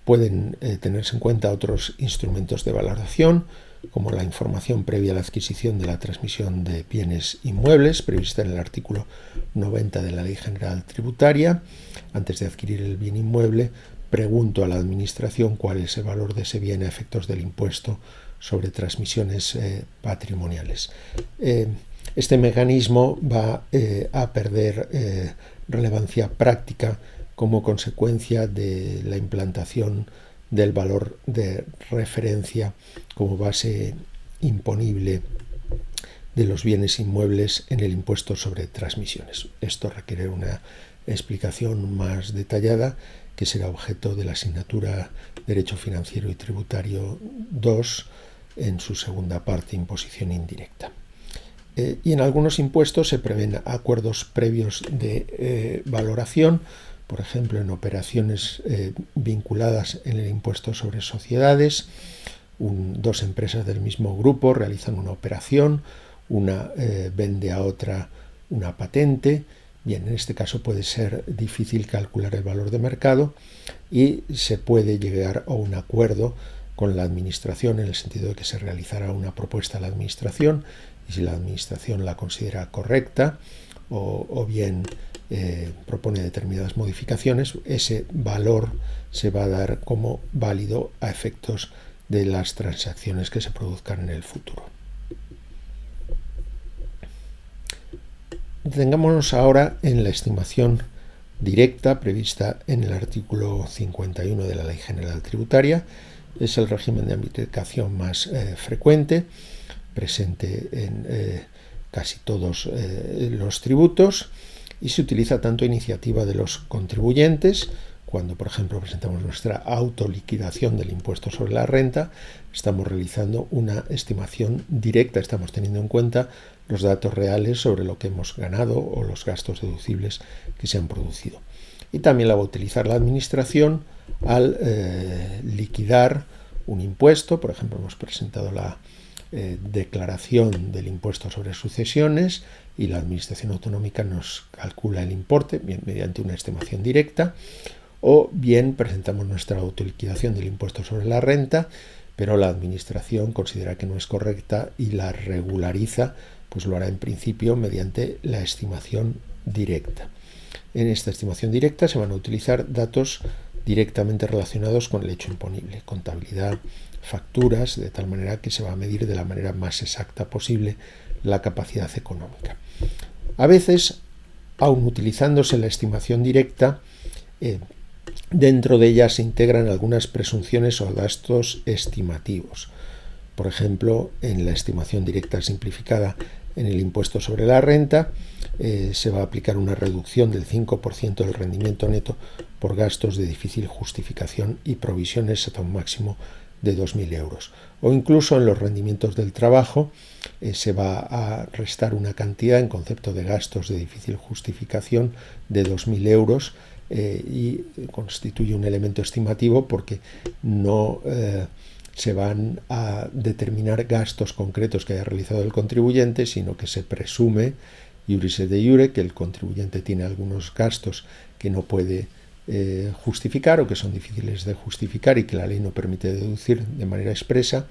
pueden tenerse en cuenta otros instrumentos de valoración, como la información previa a la adquisición de la transmisión de bienes inmuebles, prevista en el artículo 90 de la Ley General Tributaria. Antes de adquirir el bien inmueble, pregunto a la Administración cuál es el valor de ese bien a efectos del impuesto sobre transmisiones patrimoniales. este mecanismo va a perder relevancia práctica como consecuencia de la implantación del valor de referencia como base imponible de los bienes inmuebles en el impuesto sobre transmisiones. Esto requiere una explicación más detallada que será objeto de la asignatura Derecho Financiero y Tributario 2 en su segunda parte, imposición indirecta. Y en algunos impuestos se prevén acuerdos previos de valoración, por ejemplo, en operaciones vinculadas en el impuesto sobre sociedades. Dos empresas del mismo grupo realizan una operación, una vende a otra una patente. Bien, en este caso puede ser difícil calcular el valor de mercado y se puede llegar a un acuerdo con la administración en el sentido de que se realizará una propuesta a la administración y si la administración la considera correcta o bien propone determinadas modificaciones, ese valor se va a dar como válido a efectos de las transacciones que se produzcan en el futuro. Detengámonos ahora en la estimación directa prevista en el artículo 51 de la Ley General Tributaria. Es el régimen de aplicación más frecuente, presente en casi todos los tributos y se utiliza tanto a iniciativa de los contribuyentes. Cuando, por ejemplo, presentamos nuestra autoliquidación del impuesto sobre la renta, estamos realizando una estimación directa, estamos teniendo en cuenta los datos reales sobre lo que hemos ganado o los gastos deducibles que se han producido. Y también la va a utilizar la administración al liquidar un impuesto. Por ejemplo, hemos presentado la declaración del impuesto sobre sucesiones y la administración autonómica nos calcula el importe bien, mediante una estimación directa. O bien presentamos nuestra autoliquidación del impuesto sobre la renta, pero la administración considera que no es correcta y la regulariza, pues lo hará en principio mediante la estimación directa. En esta estimación directa se van a utilizar datos directamente relacionados con el hecho imponible, contabilidad, facturas, de tal manera que se va a medir de la manera más exacta posible la capacidad económica. A veces, aun utilizándose la estimación directa, dentro de ella se integran algunas presunciones o gastos estimativos. Por ejemplo, en la estimación directa simplificada en el impuesto sobre la renta se va a aplicar una reducción del 5% del rendimiento neto por gastos de difícil justificación y provisiones hasta un máximo de 2.000 euros. O incluso en los rendimientos del trabajo se va a restar una cantidad en concepto de gastos de difícil justificación de 2.000 euros y constituye un elemento estimativo porque no se van a determinar gastos concretos que haya realizado el contribuyente, sino que se presume, iuris et de iure, que el contribuyente tiene algunos gastos que no puede justificar o que son difíciles de justificar y que la ley no permite deducir de manera expresa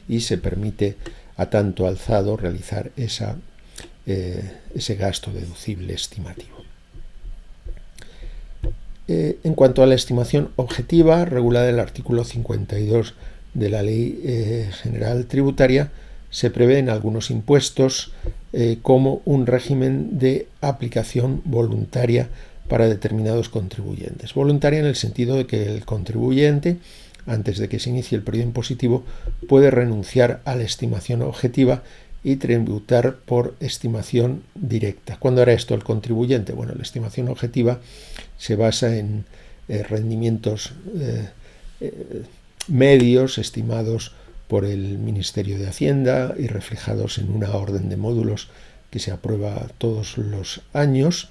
y se permite a tanto alzado realizar ese gasto deducible estimativo. En cuanto a la estimación objetiva, regulada en el artículo 52 de la Ley General Tributaria, se prevé en algunos impuestos como un régimen de aplicación voluntaria para determinados contribuyentes. Voluntaria en el sentido de que el contribuyente, antes de que se inicie el periodo impositivo, puede renunciar a la estimación objetiva y tributar por estimación directa. ¿Cuándo hará esto el contribuyente? Bueno, la estimación objetiva se basa en rendimientos medios estimados por el Ministerio de Hacienda y reflejados en una orden de módulos que se aprueba todos los años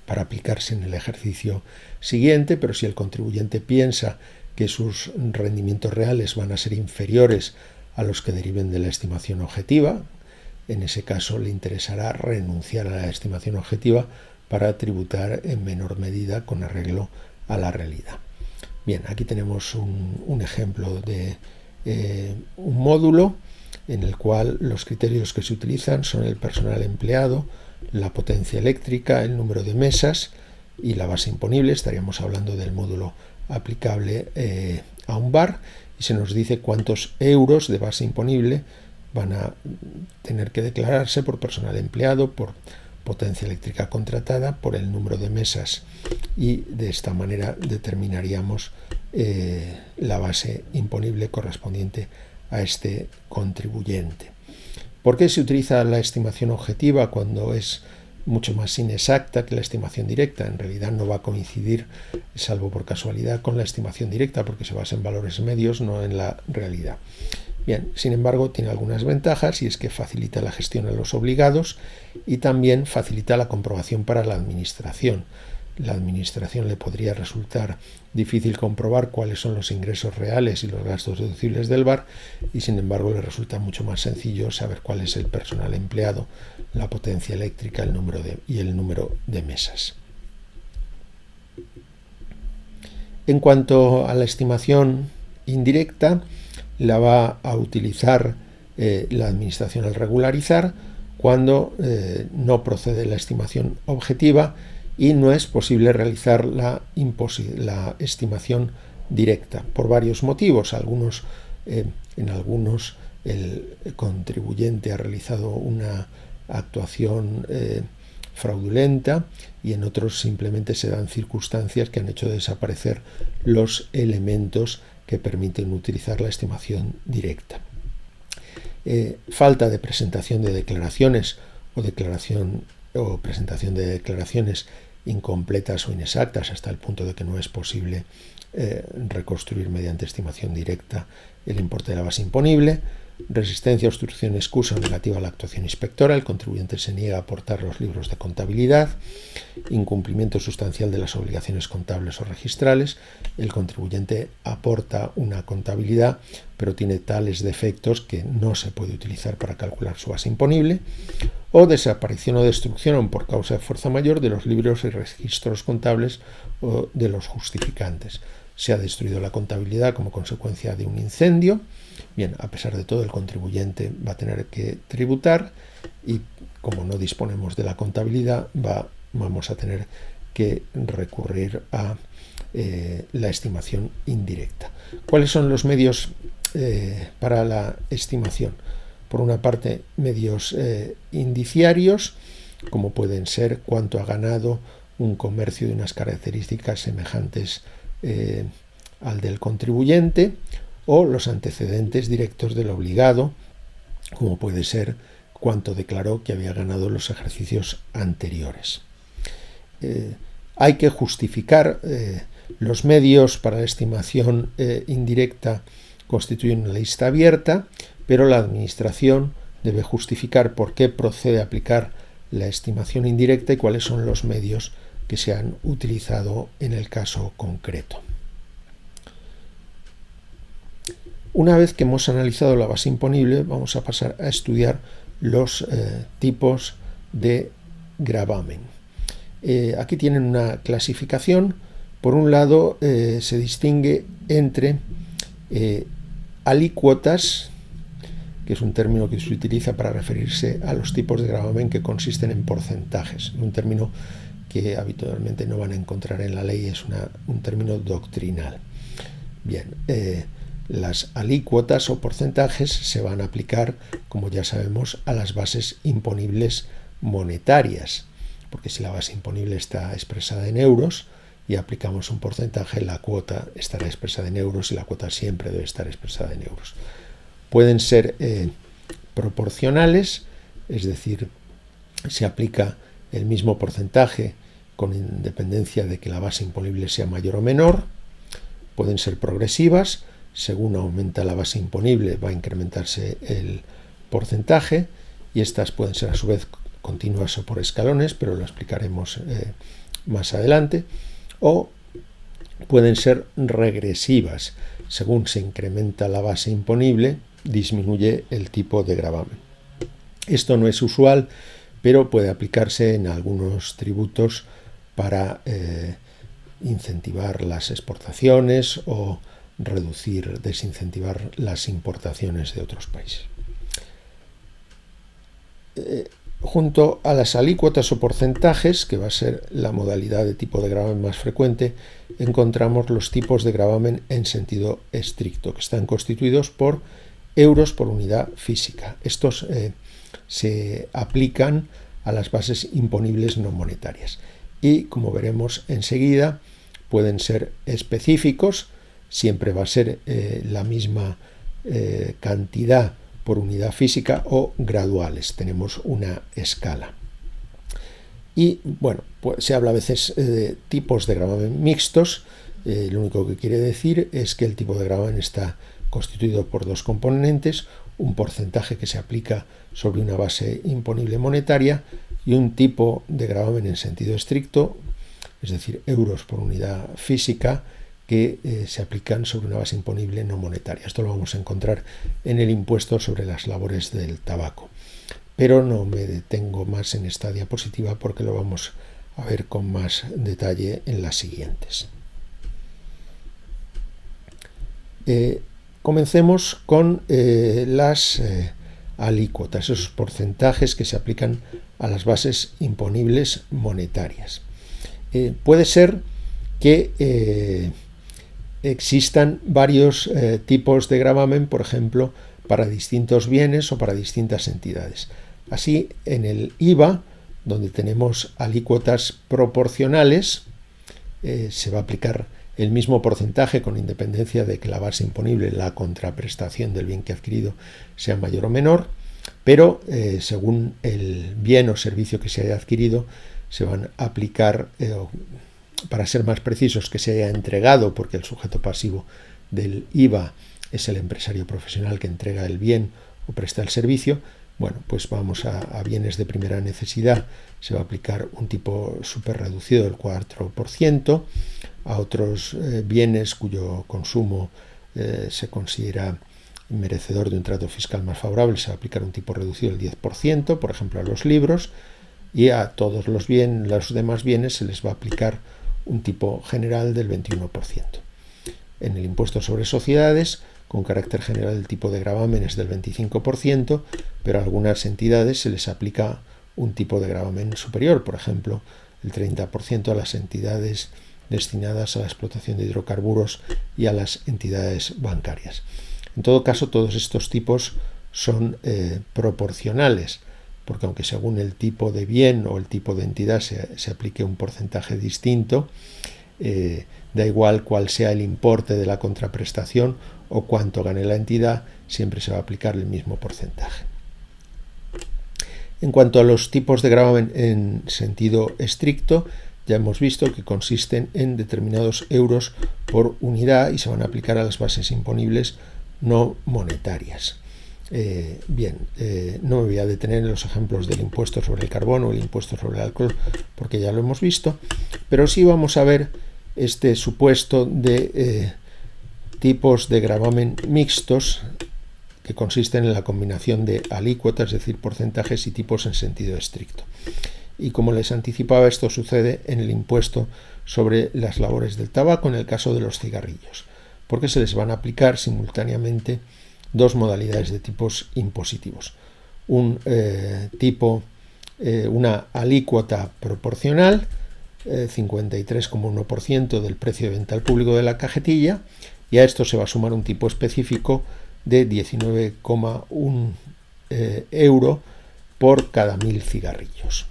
para aplicarse en el ejercicio siguiente, pero si el contribuyente piensa que sus rendimientos reales van a ser inferiores a los que deriven de la estimación objetiva, en ese caso le interesará renunciar a la estimación objetiva para tributar en menor medida con arreglo a la realidad. Bien, aquí tenemos un ejemplo de un módulo en el cual los criterios que se utilizan son el personal empleado, la potencia eléctrica, el número de mesas y la base imponible. Estaríamos hablando del módulo aplicable a un bar y se nos dice cuántos euros de base imponible van a tener que declararse por personal empleado, por potencia eléctrica contratada, por el número de mesas, y de esta manera determinaríamos la base imponible correspondiente a este contribuyente. ¿Por qué se utiliza la estimación objetiva cuando es mucho más inexacta que la estimación directa? En realidad no va a coincidir, salvo por casualidad, con la estimación directa, porque se basa en valores medios, no en la realidad. Bien, sin embargo, tiene algunas ventajas, y es que facilita la gestión a los obligados y también facilita la comprobación para la administración. La administración le podría resultar difícil comprobar cuáles son los ingresos reales y los gastos deducibles del VAR, y sin embargo le resulta mucho más sencillo saber cuál es el personal empleado, la potencia eléctrica, el número de mesas. En cuanto a la estimación indirecta, la va a utilizar la administración al regularizar cuando no procede la estimación objetiva y no es posible realizar la estimación directa por varios motivos. En algunos el contribuyente ha realizado una actuación fraudulenta, y en otros simplemente se dan circunstancias que han hecho desaparecer los elementos que permiten utilizar la estimación directa. Falta de presentación de declaraciones o presentación de declaraciones incompletas o inexactas, hasta el punto de que no es posible reconstruir mediante estimación directa el importe de la base imponible. Resistencia, obstrucción, excusa negativa a la actuación inspectora. El contribuyente se niega a aportar los libros de contabilidad. Incumplimiento sustancial de las obligaciones contables o registrales. El contribuyente aporta una contabilidad, pero tiene tales defectos que no se puede utilizar para calcular su base imponible. O desaparición o destrucción por causa de fuerza mayor de los libros y registros contables o de los justificantes. Se ha destruido la contabilidad como consecuencia de un incendio. Bien, a pesar de todo, el contribuyente va a tener que tributar, y como no disponemos de la contabilidad, vamos a tener que recurrir a la estimación indirecta. ¿Cuáles son los medios para la estimación? Por una parte, medios indiciarios, como pueden ser cuánto ha ganado un comercio de unas características semejantes al del contribuyente, o los antecedentes directos del obligado, como puede ser cuánto declaró que había ganado los ejercicios anteriores. Hay que justificar. Los medios para la estimación indirecta constituyen una lista abierta, pero la administración debe justificar por qué procede a aplicar la estimación indirecta y cuáles son los medios que se han utilizado en el caso concreto. Una vez que hemos analizado la base imponible, vamos a pasar a estudiar los tipos de gravamen. Aquí tienen una clasificación. Por un lado, se distingue entre alícuotas, que es un término que se utiliza para referirse a los tipos de gravamen que consisten en porcentajes. Un término que habitualmente no van a encontrar en la ley, es un término doctrinal. Bien, las alícuotas o porcentajes se van a aplicar, como ya sabemos, a las bases imponibles monetarias, porque si la base imponible está expresada en euros y aplicamos un porcentaje, la cuota estará expresada en euros y la cuota siempre debe estar expresada en euros. Pueden ser proporcionales, es decir, se aplica el mismo porcentaje con independencia de que la base imponible sea mayor o menor. Pueden ser progresivas. Según aumenta la base imponible, va a incrementarse el porcentaje, y estas pueden ser a su vez continuas o por escalones, pero lo explicaremos más adelante. O pueden ser regresivas. Según se incrementa la base imponible, disminuye el tipo de gravamen. Esto no es usual, pero puede aplicarse en algunos tributos para incentivar las exportaciones o desincentivar las importaciones de otros países. Junto a las alícuotas o porcentajes, que va a ser la modalidad de tipo de gravamen más frecuente, encontramos los tipos de gravamen en sentido estricto, que están constituidos por euros por unidad física. Estos se aplican a las bases imponibles no monetarias y, como veremos enseguida, pueden ser específicos, siempre va a ser la misma cantidad por unidad física, o graduales, tenemos una escala. Y bueno, pues se habla a veces de tipos de gravamen mixtos. Lo único que quiere decir es que el tipo de gravamen está constituido por dos componentes: un porcentaje que se aplica sobre una base imponible monetaria y un tipo de gravamen en sentido estricto, es decir, euros por unidad física, que se aplican sobre una base imponible no monetaria. Esto lo vamos a encontrar en el impuesto sobre las labores del tabaco. Pero no me detengo más en esta diapositiva porque lo vamos a ver con más detalle en las siguientes. Comencemos con las alícuotas, esos porcentajes que se aplican a las bases imponibles monetarias. Puede ser que existan varios tipos de gravamen, por ejemplo, para distintos bienes o para distintas entidades. Así, en el IVA, donde tenemos alícuotas proporcionales, se va a aplicar el mismo porcentaje con independencia de que la base imponible, la contraprestación del bien que ha adquirido, sea mayor o menor, pero según el bien o servicio que se haya adquirido, se van a aplicar, para ser más precisos, que se haya entregado, porque el sujeto pasivo del IVA es el empresario profesional que entrega el bien o presta el servicio. Bueno, pues vamos a bienes de primera necesidad, se va a aplicar un tipo súper reducido del 4%, a otros bienes cuyo consumo se considera merecedor de un trato fiscal más favorable, se va a aplicar un tipo reducido del 10%, por ejemplo a los libros, y a todos los demás bienes se les va a aplicar un tipo general del 21%. En el impuesto sobre sociedades, con carácter general, el tipo de gravamen es del 25%, pero a algunas entidades se les aplica un tipo de gravamen superior, por ejemplo, el 30% a las entidades destinadas a la explotación de hidrocarburos y a las entidades bancarias. En todo caso, todos estos tipos son proporcionales, porque aunque según el tipo de bien o el tipo de entidad se aplique un porcentaje distinto, da igual cuál sea el importe de la contraprestación o cuánto gane la entidad, siempre se va a aplicar el mismo porcentaje. En cuanto a los tipos de gravamen en sentido estricto, ya hemos visto que consisten en determinados euros por unidad y se van a aplicar a las bases imponibles no monetarias. No me voy a detener en los ejemplos del impuesto sobre el carbono o el impuesto sobre el alcohol, porque ya lo hemos visto, pero sí vamos a ver este supuesto de tipos de gravamen mixtos, que consisten en la combinación de alícuotas, es decir, porcentajes y tipos en sentido estricto. Y como les anticipaba, esto sucede en el impuesto sobre las labores del tabaco, en el caso de los cigarrillos, porque se les van a aplicar simultáneamente dos modalidades de tipos impositivos. Una alícuota proporcional, 53,1% del precio de venta al público de la cajetilla, y a esto se va a sumar un tipo específico de 19,1 euro por cada 1000 cigarrillos.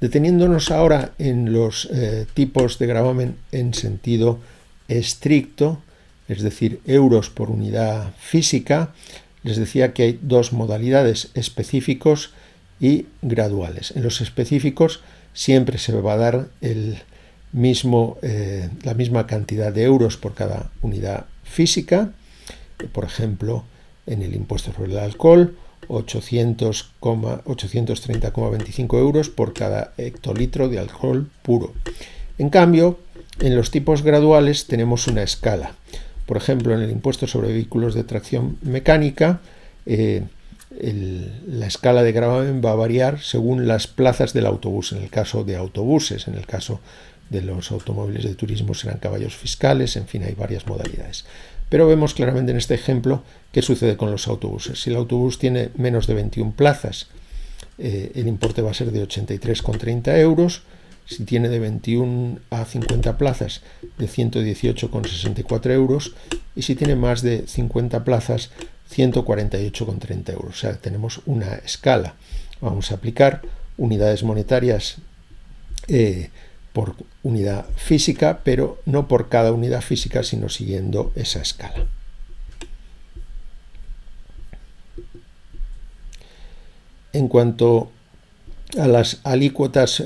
Deteniéndonos ahora en los tipos de gravamen en sentido estricto, es decir, euros por unidad física, les decía que hay dos modalidades: específicos y graduales. En los específicos siempre se va a dar la misma cantidad de euros por cada unidad física. Por ejemplo, en el impuesto sobre el alcohol, 830,25 euros por cada hectolitro de alcohol puro. En cambio, en los tipos graduales tenemos una escala. Por ejemplo, en el impuesto sobre vehículos de tracción mecánica, la escala de gravamen va a variar según las plazas del autobús. En el caso de autobuses, en el caso de los automóviles de turismo serán caballos fiscales, en fin, hay varias modalidades. Pero vemos claramente en este ejemplo qué sucede con los autobuses. Si el autobús tiene menos de 21 plazas, el importe va a ser de 83,30 euros. si tiene de 21 a 50 plazas, de 118,64 euros, y si tiene más de 50 plazas, 148,30 euros. O sea, tenemos una escala. Vamos a aplicar unidades monetarias por unidad física, pero no por cada unidad física, sino siguiendo esa escala. En cuanto a las alícuotas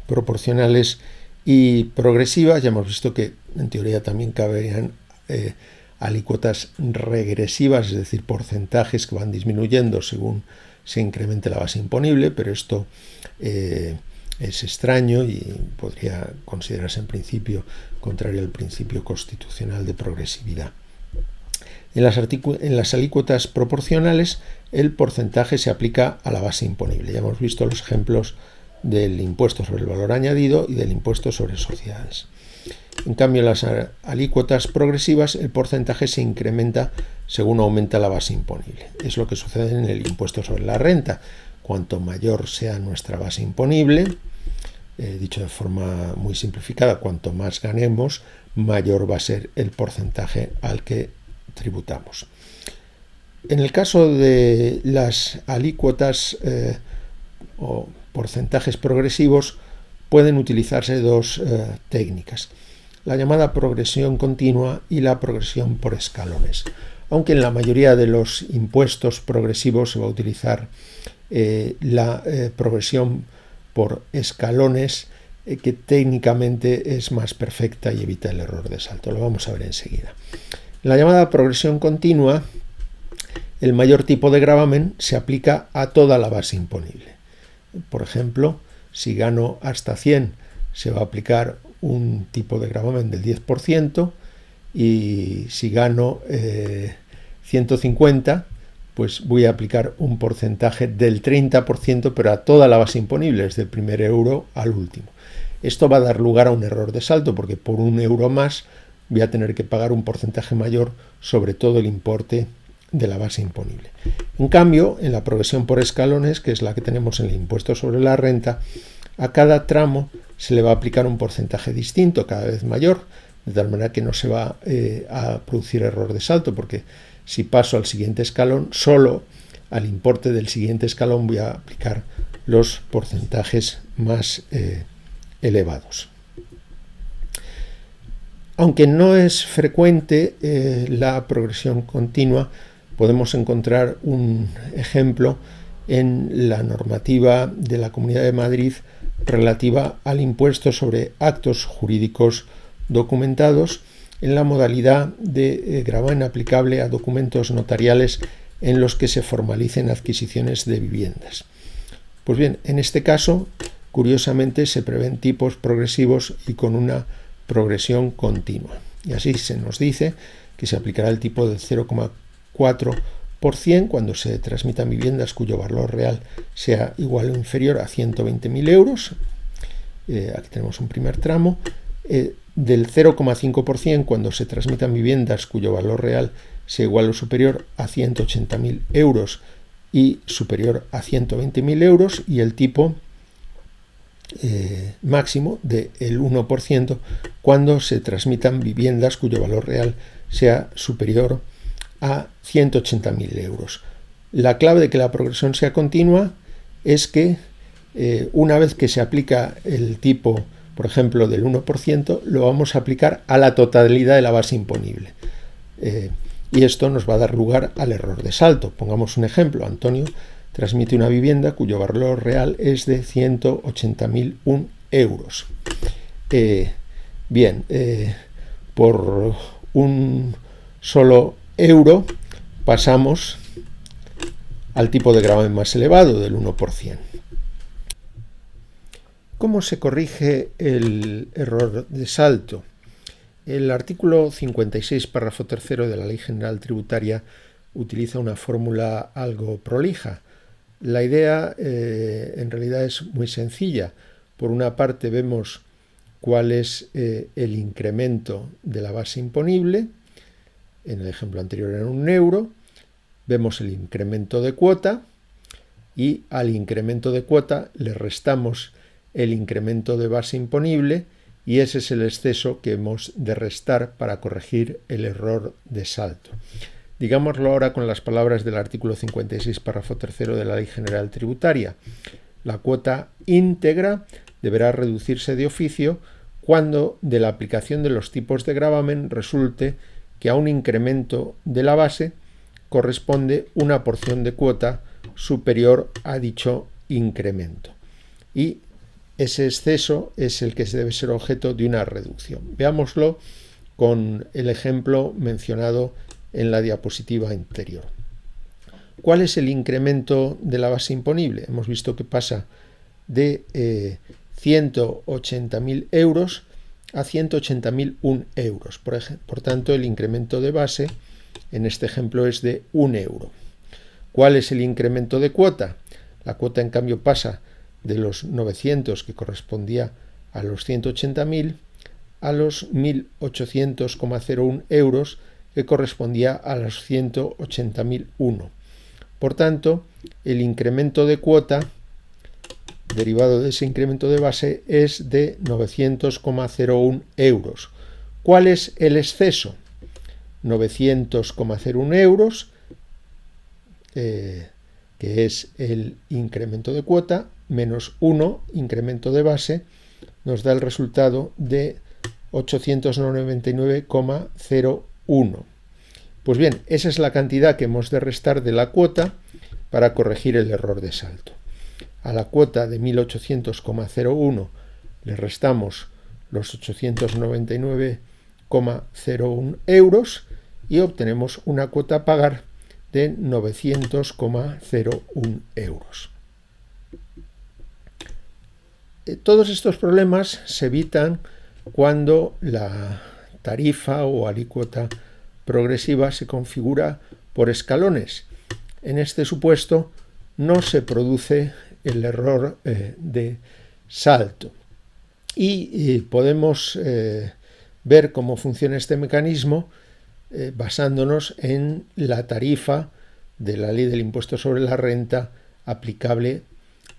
proporcionales y progresivas, ya hemos visto que en teoría también caberían alícuotas regresivas, es decir, porcentajes que van disminuyendo según se incremente la base imponible, pero esto es extraño y podría considerarse en principio contrario al principio constitucional de progresividad. En las alícuotas proporcionales, el porcentaje se aplica a la base imponible. Ya hemos visto los ejemplos del impuesto sobre el valor añadido y del impuesto sobre sociedades. En cambio, en las alícuotas progresivas, el porcentaje se incrementa según aumenta la base imponible. Es lo que sucede en el impuesto sobre la renta. Cuanto mayor sea nuestra base imponible, dicho de forma muy simplificada, cuanto más ganemos, mayor va a ser el porcentaje al que tributamos. En el caso de las alícuotas o porcentajes progresivos, pueden utilizarse dos técnicas: la llamada progresión continua y la progresión por escalones. Aunque en la mayoría de los impuestos progresivos se va a utilizar la progresión por escalones, que técnicamente es más perfecta y evita el error de salto. Lo vamos a ver enseguida. En la llamada progresión continua, el mayor tipo de gravamen se aplica a toda la base imponible. Por ejemplo, si gano hasta 100, se va a aplicar un tipo de gravamen del 10%, y si gano 150, pues voy a aplicar un porcentaje del 30%, pero a toda la base imponible, desde el primer euro al último. Esto va a dar lugar a un error de salto, porque por un euro más voy a tener que pagar un porcentaje mayor sobre todo el importe de la base imponible. En cambio, en la progresión por escalones, que es la que tenemos en el impuesto sobre la renta, a cada tramo se le va a aplicar un porcentaje distinto, cada vez mayor, de tal manera que no se va a producir error de salto, porque si paso al siguiente escalón, solo al importe del siguiente escalón voy a aplicar los porcentajes más elevados. Aunque no es frecuente la progresión continua, podemos encontrar un ejemplo en la normativa de la Comunidad de Madrid relativa al impuesto sobre actos jurídicos documentados, en la modalidad de gravamen aplicable a documentos notariales en los que se formalicen adquisiciones de viviendas. Pues bien, en este caso, curiosamente, se prevén tipos progresivos y con una progresión continua. Y así se nos dice que se aplicará el tipo del 0,4% cuando se transmitan viviendas cuyo valor real sea igual o inferior a 120.000 euros. Aquí tenemos un primer tramo. Del 0,5% cuando se transmitan viviendas cuyo valor real sea igual o superior a 180.000 euros y superior a 120.000 euros, y el tipo máximo del 1% cuando se transmitan viviendas cuyo valor real sea superior a 180.000 euros. La clave de que la progresión sea continua es que una vez que se aplica el tipo, por ejemplo, del 1%, lo vamos a aplicar a la totalidad de la base imponible. Y esto nos va a dar lugar al error de salto. Pongamos un ejemplo. Antonio transmite una vivienda cuyo valor real es de 180.001 euros. Por un solo euro pasamos al tipo de gravamen más elevado, del 1%. ¿Cómo se corrige el error de salto? El artículo 56, párrafo tercero de la Ley General Tributaria utiliza una fórmula algo prolija. La idea en realidad es muy sencilla. Por una parte vemos cuál es el incremento de la base imponible. En el ejemplo anterior era 1 euro. Vemos el incremento de cuota y al incremento de cuota le restamos el incremento de base imponible y ese es el exceso que hemos de restar para corregir el error de salto. Digámoslo ahora con las palabras del artículo 56, párrafo tercero de la Ley General Tributaria. La cuota íntegra deberá reducirse de oficio cuando de la aplicación de los tipos de gravamen resulte que a un incremento de la base corresponde una porción de cuota superior a dicho incremento. Y ese exceso es el que debe ser objeto de una reducción. Veámoslo con el ejemplo mencionado en la diapositiva anterior. ¿Cuál es el incremento de la base imponible? Hemos visto que pasa de 180.000 euros a 180.001 euros. Por tanto, el incremento de base en este ejemplo es de 1 euro. ¿Cuál es el incremento de cuota? La cuota, en cambio, pasa de los 900, que correspondía a los 180.000, a los 1.800,01 euros, que correspondía a los 180.001. Por tanto, el incremento de cuota derivado de ese incremento de base es de 900,01 euros. ¿Cuál es el exceso? 900,01 euros, que es el incremento de cuota, menos 1, incremento de base, nos da el resultado de 899,01. Pues bien, esa es la cantidad que hemos de restar de la cuota para corregir el error de salto. A la cuota de 1.800,01 le restamos los 899,01 euros y obtenemos una cuota a pagar de 900,01 euros. Todos estos problemas se evitan cuando la tarifa o alícuota progresiva se configura por escalones. En este supuesto no se produce el error de salto. Y podemos ver cómo funciona este mecanismo basándonos en la tarifa de la Ley del Impuesto sobre la Renta aplicable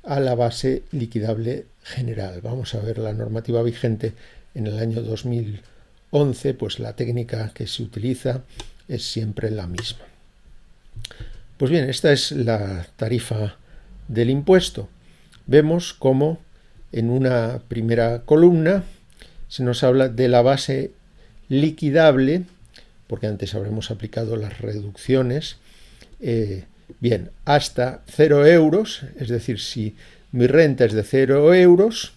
a la base liquidable general. Vamos a ver la normativa vigente en el año 2011, pues la técnica que se utiliza es siempre la misma. Pues bien, esta es la tarifa del impuesto. Vemos cómo en una primera columna se nos habla de la base liquidable, porque antes habremos aplicado las reducciones, bien, hasta 0 euros, es decir, si mi renta es de 0 euros,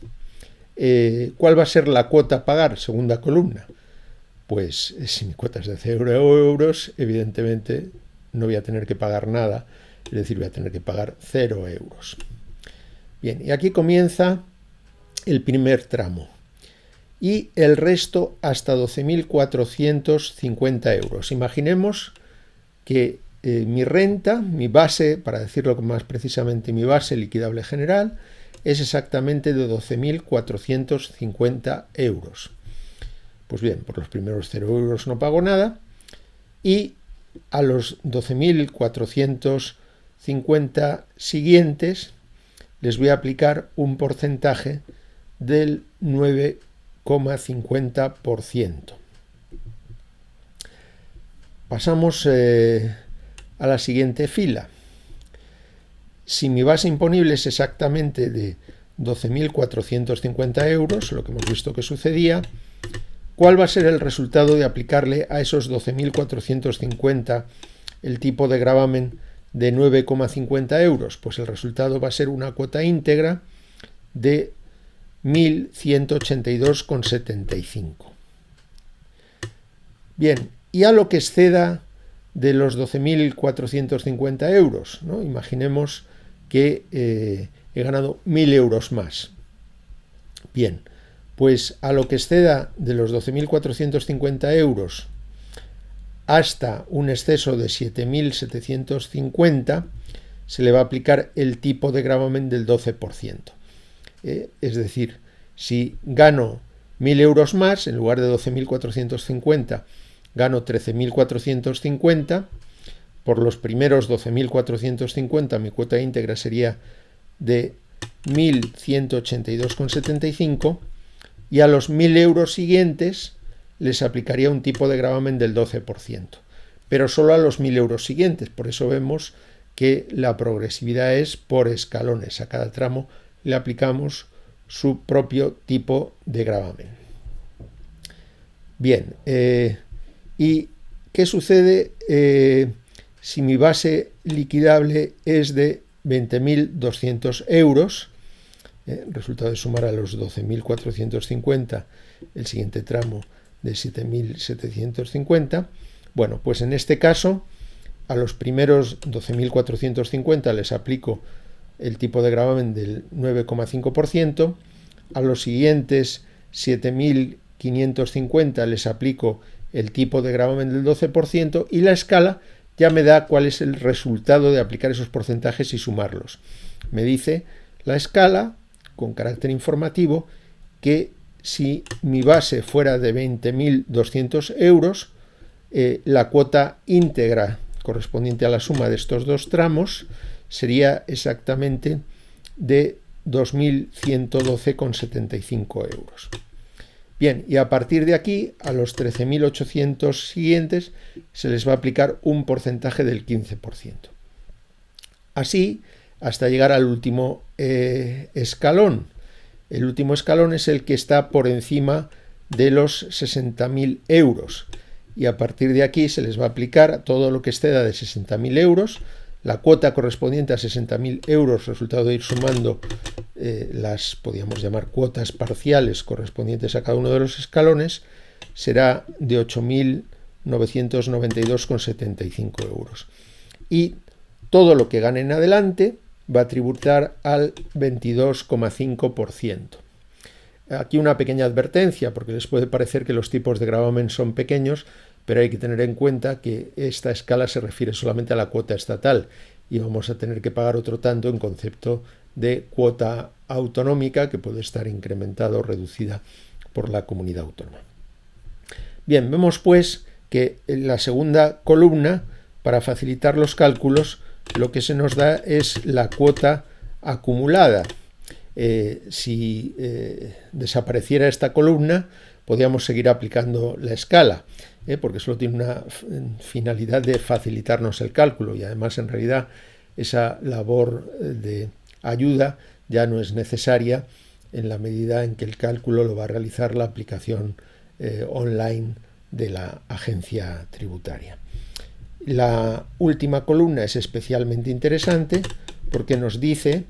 ¿cuál va a ser la cuota a pagar? Segunda columna. Pues si mi cuota es de 0 euros, evidentemente no voy a tener que pagar nada, es decir, voy a tener que pagar 0 euros. Bien, y aquí comienza el primer tramo. Y el resto hasta 12.450 euros. Imaginemos que mi renta, mi base, para decirlo más precisamente, mi base liquidable general, es exactamente de 12.450 euros. Pues bien, por los primeros 0 euros no pago nada y a los 12.450 siguientes les voy a aplicar un porcentaje del 9,50%. Pasamos a la siguiente fila. Si mi base imponible es exactamente de 12.450 euros, lo que hemos visto que sucedía, ¿cuál va a ser el resultado de aplicarle a esos 12.450 el tipo de gravamen de 9,50 euros? Pues el resultado va a ser una cuota íntegra de 1.182,75. Bien, y a lo que exceda de los 12.450 euros, ¿no? Imaginemos que he ganado 1.000 euros más. Bien, pues a lo que exceda de los 12.450 euros hasta un exceso de 7.750 se le va a aplicar el tipo de gravamen del 12%. Es decir, si gano 1.000 euros más, en lugar de 12.450, gano 13.450, por los primeros 12.450 mi cuota íntegra sería de 1.182,75 y a los 1.000 euros siguientes les aplicaría un tipo de gravamen del 12%, pero solo a los 1.000 euros siguientes. Por eso vemos que la progresividad es por escalones. A cada tramo le aplicamos su propio tipo de gravamen. Bien, ¿y qué sucede si mi base liquidable es de 20.200 euros? Resultado de sumar a los 12.450 el siguiente tramo de 7.750. Bueno, pues en este caso a los primeros 12.450 les aplico el tipo de gravamen del 9,5%, a los siguientes 7.550 les aplico el tipo de gravamen del 12% y la escala ya me da cuál es el resultado de aplicar esos porcentajes y sumarlos. Me dice la escala, con carácter informativo, que si mi base fuera de 20.200 euros, la cuota íntegra correspondiente a la suma de estos dos tramos sería exactamente de 2.112,75 euros. Bien, y a partir de aquí, a los 13.800 siguientes, se les va a aplicar un porcentaje del 15%. Así, hasta llegar al último escalón. El último escalón es el que está por encima de los 60.000 euros. Y a partir de aquí se les va a aplicar todo lo que exceda de 60.000 euros. La cuota correspondiente a 60.000 euros, resultado de ir sumando las, podríamos llamar, cuotas parciales correspondientes a cada uno de los escalones, será de 8.992,75 euros. Y todo lo que gane en adelante va a tributar al 22,5%. Aquí una pequeña advertencia, porque les puede parecer que los tipos de gravamen son pequeños, pero hay que tener en cuenta que esta escala se refiere solamente a la cuota estatal y vamos a tener que pagar otro tanto en concepto de cuota autonómica, que puede estar incrementada o reducida por la comunidad autónoma. Bien, vemos pues que en la segunda columna, para facilitar los cálculos, lo que se nos da es la cuota acumulada. Si desapareciera esta columna, podríamos seguir aplicando la escala, porque solo tiene una finalidad de facilitarnos el cálculo y además en realidad esa labor de ayuda ya no es necesaria en la medida en que el cálculo lo va a realizar la aplicación online de la agencia tributaria. La última columna es especialmente interesante porque nos dice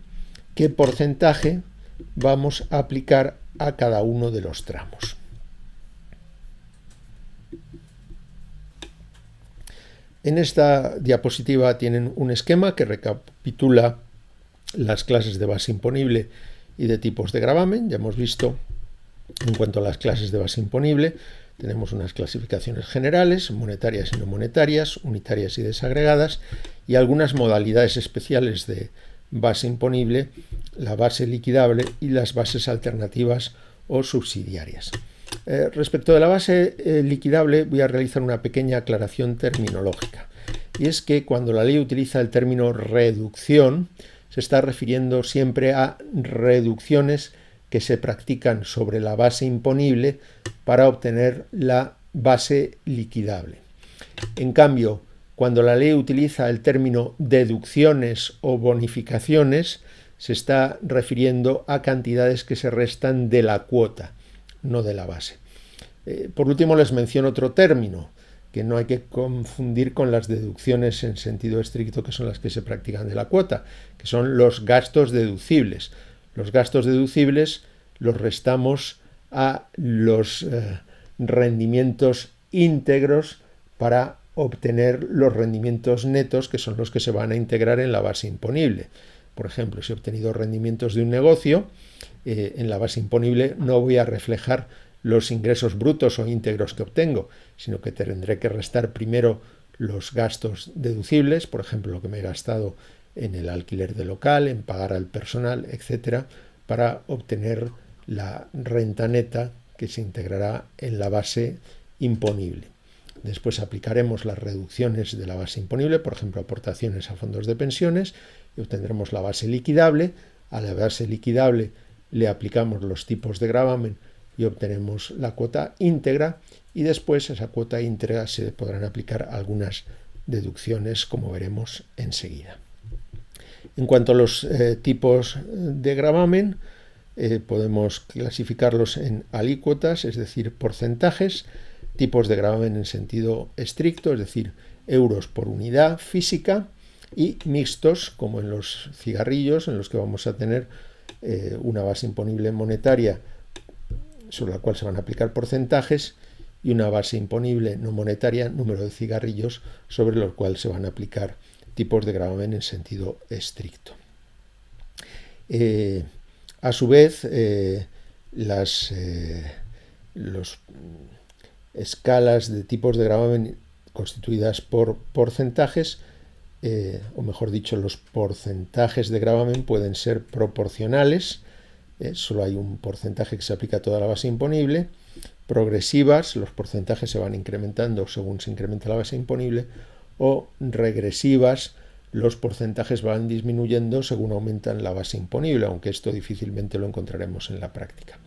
qué porcentaje vamos a aplicar a cada uno de los tramos. En esta diapositiva tienen un esquema que recapitula las clases de base imponible y de tipos de gravamen. Ya hemos visto, en cuanto a las clases de base imponible, tenemos unas clasificaciones generales, monetarias y no monetarias, unitarias y desagregadas, y algunas modalidades especiales de base imponible, la base liquidable y las bases alternativas o subsidiarias. Respecto de la base liquidable voy a realizar una pequeña aclaración terminológica, y es que cuando la ley utiliza el término reducción, se está refiriendo siempre a reducciones que se practican sobre la base imponible para obtener la base liquidable. En cambio, cuando la ley utiliza el término deducciones o bonificaciones, se está refiriendo a cantidades que se restan de la cuota, no de la base. Por último, les menciono otro término que no hay que confundir con las deducciones en sentido estricto, que son las que se practican de la cuota, que son los gastos deducibles. Los gastos deducibles los restamos a los rendimientos íntegros para obtener los rendimientos netos, que son los que se van a integrar en la base imponible. Por ejemplo, si he obtenido rendimientos de un negocio, en la base imponible no voy a reflejar los ingresos brutos o íntegros que obtengo, sino que tendré que restar primero los gastos deducibles, por ejemplo, lo que me he gastado en el alquiler del local, en pagar al personal, etcétera, para obtener la renta neta que se integrará en la base imponible. Después aplicaremos las reducciones de la base imponible, por ejemplo, aportaciones a fondos de pensiones, y obtendremos la base liquidable, a la base liquidable le aplicamos los tipos de gravamen y obtenemos la cuota íntegra, y después a esa cuota íntegra se podrán aplicar algunas deducciones, como veremos enseguida. En cuanto a los tipos de gravamen, podemos clasificarlos en alícuotas, es decir, porcentajes, tipos de gravamen en sentido estricto, es decir, euros por unidad física, y mixtos, como en los cigarrillos, en los que vamos a tener una base imponible monetaria sobre la cual se van a aplicar porcentajes, y una base imponible no monetaria, número de cigarrillos, sobre los cuales se van a aplicar tipos de gravamen en sentido estricto. A su vez, las escalas de tipos de gravamen constituidas por porcentajes, o mejor dicho, los porcentajes de gravamen pueden ser proporcionales, solo hay un porcentaje que se aplica a toda la base imponible; progresivas, los porcentajes se van incrementando según se incrementa la base imponible; o regresivas, los porcentajes van disminuyendo según aumentan la base imponible, aunque esto difícilmente lo encontraremos en la práctica.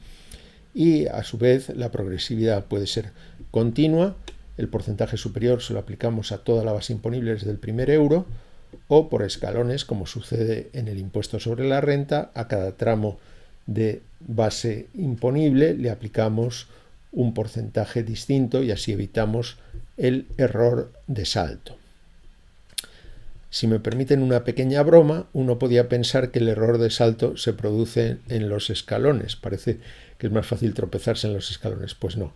Y a su vez la progresividad puede ser continua, el porcentaje superior se lo aplicamos a toda la base imponible desde el primer euro, o por escalones, como sucede en el impuesto sobre la renta, a cada tramo de base imponible le aplicamos un porcentaje distinto y así evitamos el error de salto. Si me permiten una pequeña broma, uno podía pensar que el error de salto se produce en los escalones. Parece que es más fácil tropezarse en los escalones. Pues no.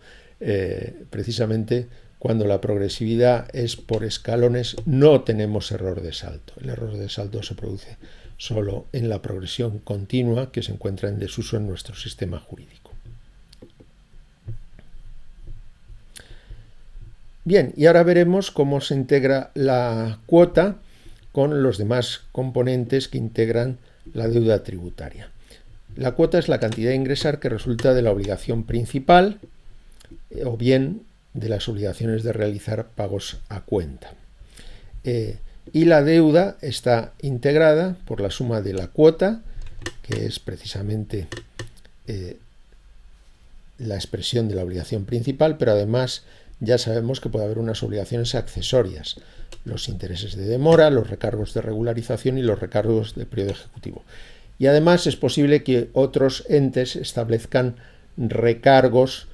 Precisamente cuando la progresividad es por escalones no tenemos error de salto. El error de salto se produce solo en la progresión continua, que se encuentra en desuso en nuestro sistema jurídico. Bien, y ahora veremos cómo se integra la cuota con los demás componentes que integran la deuda tributaria. La cuota es la cantidad a ingresar que resulta de la obligación principal o bien de las obligaciones de realizar pagos a cuenta. Y la deuda está integrada por la suma de la cuota, que es precisamente la expresión de la obligación principal, pero además ya sabemos que puede haber unas obligaciones accesorias: los intereses de demora, los recargos de regularización y los recargos del periodo ejecutivo. Y además es posible que otros entes establezcan recargos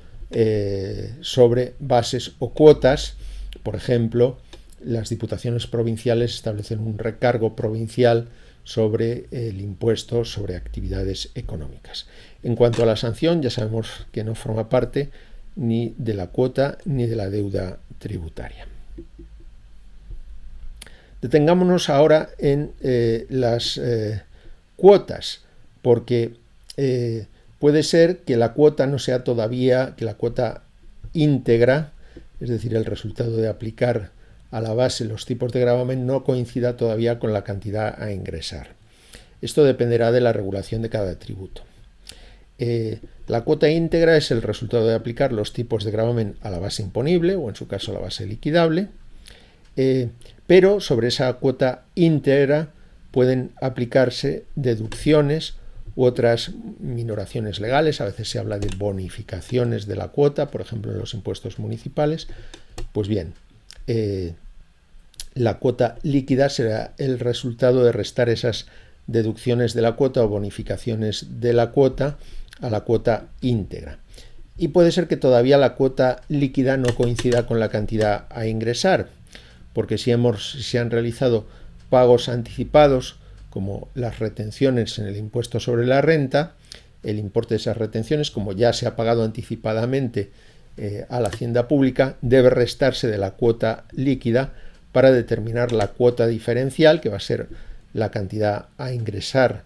sobre bases o cuotas. Por ejemplo, las diputaciones provinciales establecen un recargo provincial sobre el impuesto sobre actividades económicas. En cuanto a la sanción, ya sabemos que no forma parte ni de la cuota ni de la deuda tributaria. Detengámonos ahora en las cuotas, porque puede ser que la cuota no sea todavía, que la cuota íntegra, es decir, el resultado de aplicar a la base los tipos de gravamen, no coincida todavía con la cantidad a ingresar. Esto dependerá de la regulación de cada tributo. La cuota íntegra es el resultado de aplicar los tipos de gravamen a la base imponible, o en su caso a la base liquidable, pero sobre esa cuota íntegra pueden aplicarse deducciones u otras minoraciones legales. A veces se habla de bonificaciones de la cuota, por ejemplo en los impuestos municipales. Pues bien, la cuota líquida será el resultado de restar esas deducciones de la cuota o bonificaciones de la cuota a la cuota íntegra. Y puede ser que todavía la cuota líquida no coincida con la cantidad a ingresar, porque si se han realizado pagos anticipados, como las retenciones en el impuesto sobre la renta, el importe de esas retenciones, como ya se ha pagado anticipadamente a la hacienda pública, debe restarse de la cuota líquida para determinar la cuota diferencial, que va a ser la cantidad a ingresar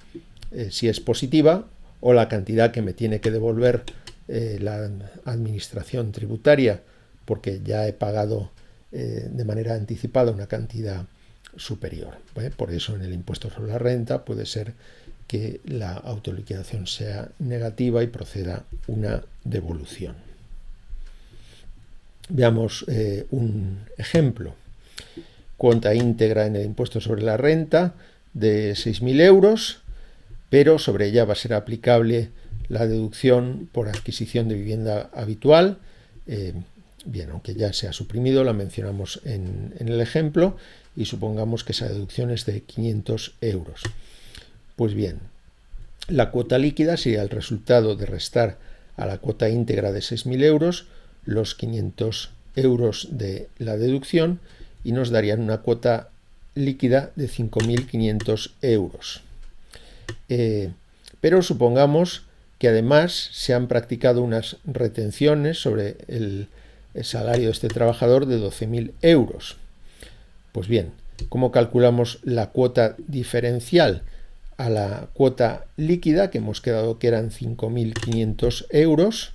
si es positiva, o la cantidad que me tiene que devolver la administración tributaria porque ya he pagado de manera anticipada una cantidad superior. Por eso en el impuesto sobre la renta puede ser que la autoliquidación sea negativa y proceda una devolución. Veamos un ejemplo. Cuota íntegra en el impuesto sobre la renta de 6.000 euros. pero sobre ella va a ser aplicable la deducción por adquisición de vivienda habitual. Bien, aunque ya se ha suprimido, la mencionamos en el ejemplo y supongamos que esa deducción es de 500 euros. Pues bien, la cuota líquida sería el resultado de restar a la cuota íntegra de 6.000 euros los 500 euros de la deducción y nos darían una cuota líquida de 5.500 euros. Pero supongamos que además se han practicado unas retenciones sobre el salario de este trabajador de 12.000 euros. Pues bien, ¿cómo calculamos la cuota diferencial a la cuota líquida, que hemos quedado que eran 5.500 euros?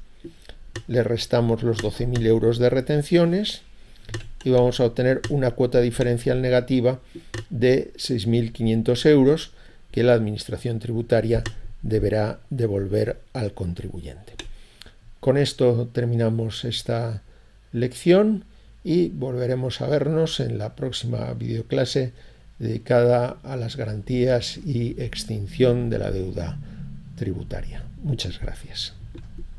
Le restamos los 12.000 euros de retenciones y vamos a obtener una cuota diferencial negativa de 6.500 euros que la Administración tributaria deberá devolver al contribuyente. Con esto terminamos esta lección y volveremos a vernos en la próxima videoclase dedicada a las garantías y extinción de la deuda tributaria. Muchas gracias.